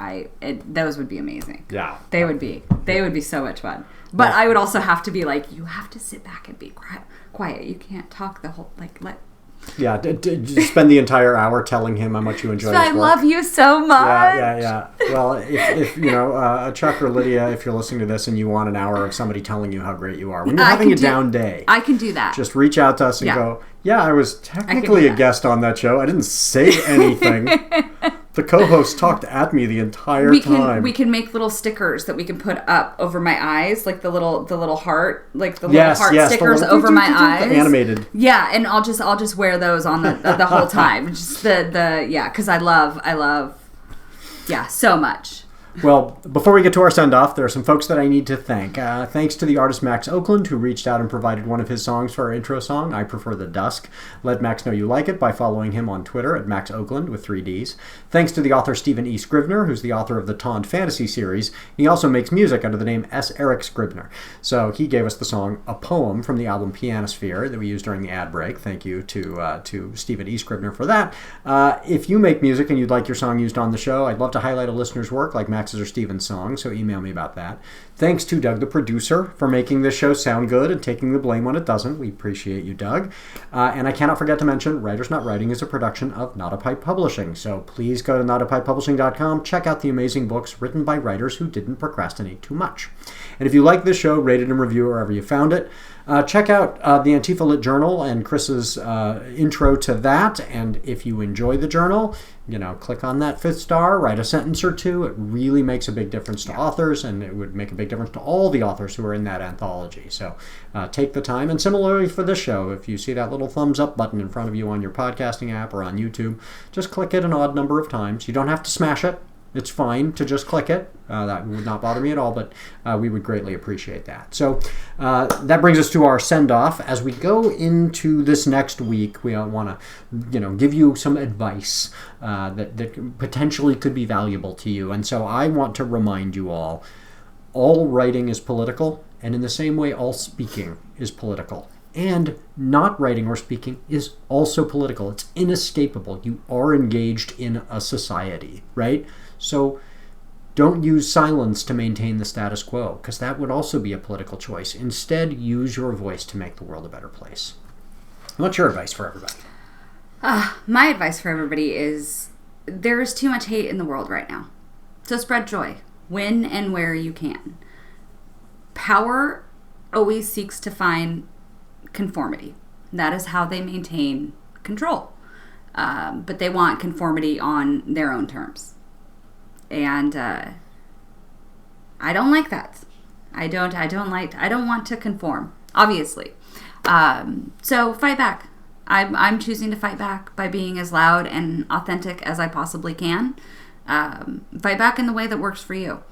those would be amazing.
Yeah,
they would be so much fun. But I would also have to be like, you have to sit back and be quiet. You can't talk the whole let.
Yeah, just spend the entire hour telling him how much you enjoy his work.
I love you so much.
Yeah. Well, if Chuck or Lydia, if you're listening to this and you want an hour of somebody telling you how great you are, when you're having a down day,
I can do that.
Just reach out to us and go, I was technically a guest on that show. I didn't say anything. The co-host talked at me the entire time.
We can make little stickers that we can put up over my eyes, like the little heart, like the little heart stickers over my eyes,
animated.
Yeah, and I'll just wear those on the whole time. Just because I love so much.
Well, before we get to our send-off, there are some folks that I need to thank. Thanks to the artist Max Oakland, who reached out and provided one of his songs for our intro song, I Prefer the Dusk. Let Max know you like it by following him on Twitter at Max Oakland with 3 Ds. Thanks to the author Stephen E. Scrivener, who's the author of the Taunt Fantasy series. He also makes music under the name S. Eric Scrivener. So he gave us the song A Poem from the album Pianosphere that we used during the ad break. Thank you to Stephen E. Scrivener for that. If you make music and you'd like your song used on the show, I'd love to highlight a listener's work like Max's or Stephen's song, so email me about that. Thanks to Doug, the producer, for making this show sound good and taking the blame when it doesn't. We appreciate you, Doug. And I cannot forget to mention, Writers Not Writing is a production of NotAPipePublishing, so please go to NotAPipePublishing.com, check out the amazing books written by writers who didn't procrastinate too much. And if you like this show, rate it and review it wherever you found it. Check out the Antifa Lit Journal and Chris's intro to that. And if you enjoy the journal, click on that 5th star, write a sentence or two. It really makes a big difference to authors, and it would make a big difference to all the authors who are in that anthology. So take the time. And similarly for this show, if you see that little thumbs up button in front of you on your podcasting app or on YouTube, just click it an odd number of times. You don't have to smash it. It's fine to just click it. That would not bother me at all, but we would greatly appreciate that. So that brings us to our send-off. As we go into this next week, we want to, give you some advice that potentially could be valuable to you. And so I want to remind you all writing is political, and in the same way, all speaking is political. And not writing or speaking is also political. It's inescapable. You are engaged in a society, right? So don't use silence to maintain the status quo, because that would also be a political choice. Instead, use your voice to make the world a better place. What's your advice for everybody?
My advice for everybody is there is too much hate in the world right now. So spread joy when and where you can. Power always seeks to find conformity. That is how they maintain control. But they want conformity on their own terms. And I don't like that. I don't want to conform. obviously. So fight back. I'm choosing to fight back by being as loud and authentic as I possibly can. Fight back in the way that works for you.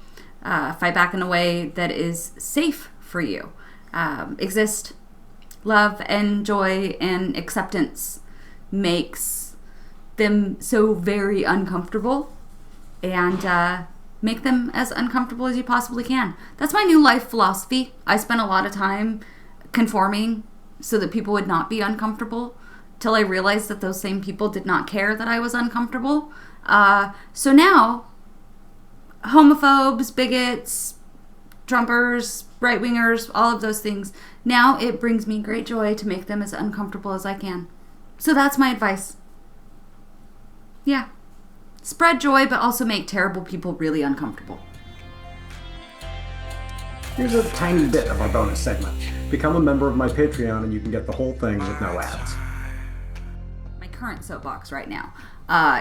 Fight back in a way that is safe for you. Exist. Love and joy and acceptance makes them so very uncomfortable, and make them as uncomfortable as you possibly can. That's my new life philosophy. I spent a lot of time conforming so that people would not be uncomfortable, till I realized that those same people did not care that I was uncomfortable. So now, homophobes, bigots, Trumpers, right-wingers, all of those things, now it brings me great joy to make them as uncomfortable as I can. So that's my advice. Yeah. Spread joy, but also make terrible people really uncomfortable.
Here's a tiny bit of our bonus segment. Become a member of my Patreon and you can get the whole thing with no ads.
My current soapbox right now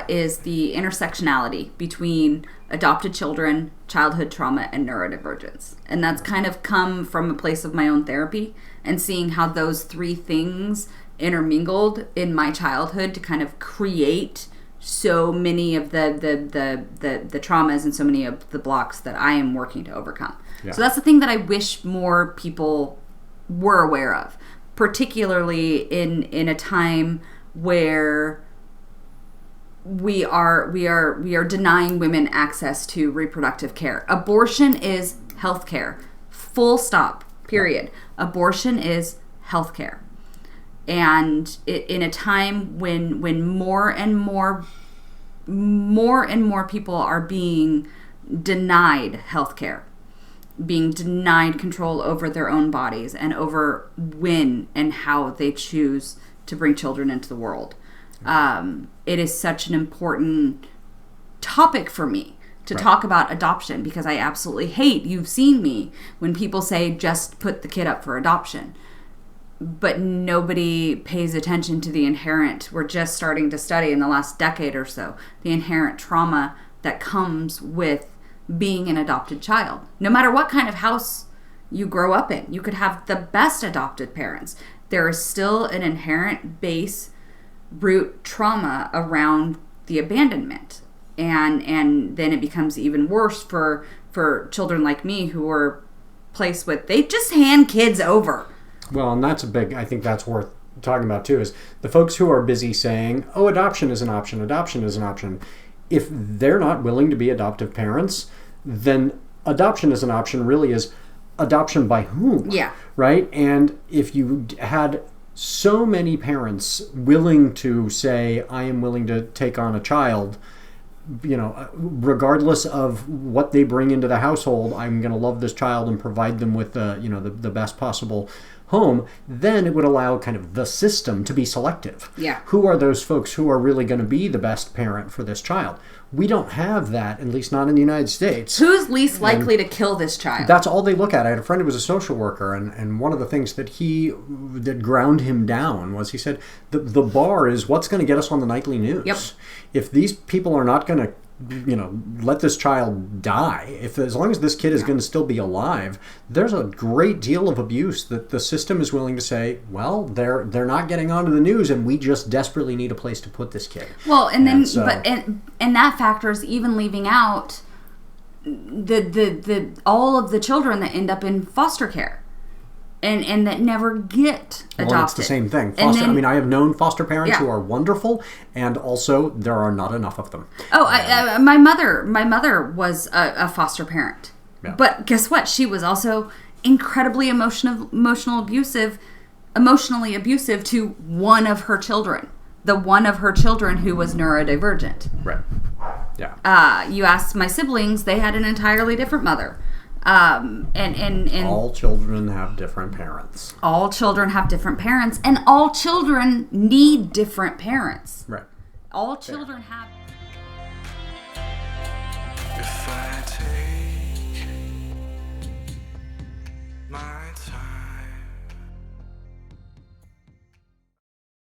is the intersectionality between adopted children, childhood trauma, and neurodivergence. And that's kind of come from a place of my own therapy and seeing how those three things intermingled in my childhood to kind of create so many of the traumas and so many of the blocks that I am working to overcome. Yeah. So that's the thing that I wish more people were aware of, particularly in a time where we are denying women access to reproductive care. Abortion is health care. Full stop. Period. Abortion is health care. And in a time when more and more people are being denied health care, being denied control over their own bodies and over when and how they choose to bring children into the world. It is such an important topic for me to talk about adoption, because I absolutely hate, you've seen me, when people say just put the kid up for adoption. But nobody pays attention to the inherent, we're just starting to study in the last decade or so, the inherent trauma that comes with being an adopted child. No matter what kind of house you grow up in, you could have the best adopted parents. There is still an inherent base root trauma around the abandonment. And then it becomes even worse for children like me who are placed with, they just hand kids over.
Well, and that's I think that's worth talking about too, is the folks who are busy saying, oh, adoption is an option, adoption is an option. If they're not willing to be adoptive parents, then adoption as an option really is adoption by whom? Yeah. Right? And if you had so many parents willing to say, I am willing to take on a child, regardless of what they bring into the household, I'm going to love this child and provide them with the best possible home, then it would allow kind of the system to be selective. Yeah. Who are those folks who are really going to be the best parent for this child? We don't have that, at least not in the United States.
Who's least likely to kill this child?
That's all they look at. I had a friend who was a social worker, and one of the things that ground him down was, he said, the bar is what's going to get us on the nightly news. Yep. If these people are not going to let this child die, as long as this kid is going to still be alive, there's a great deal of abuse that the system is willing to say, well, they're not getting onto the news, and we just desperately need a place to put this kid.
Well, and that factor is even leaving out the all of the children that end up in foster care. And that never get adopted.
Well, it's the same thing. I have known foster parents who are wonderful, and also there are not enough of them.
Oh, my mother was a foster parent. Yeah. But guess what? She was also incredibly emotionally abusive to one of her children. The one of her children who was neurodivergent. Right. Yeah. You asked my siblings, they had an entirely different mother. And
all children have different parents.
All children have different parents, and all children need different parents. Right. All children have.
If I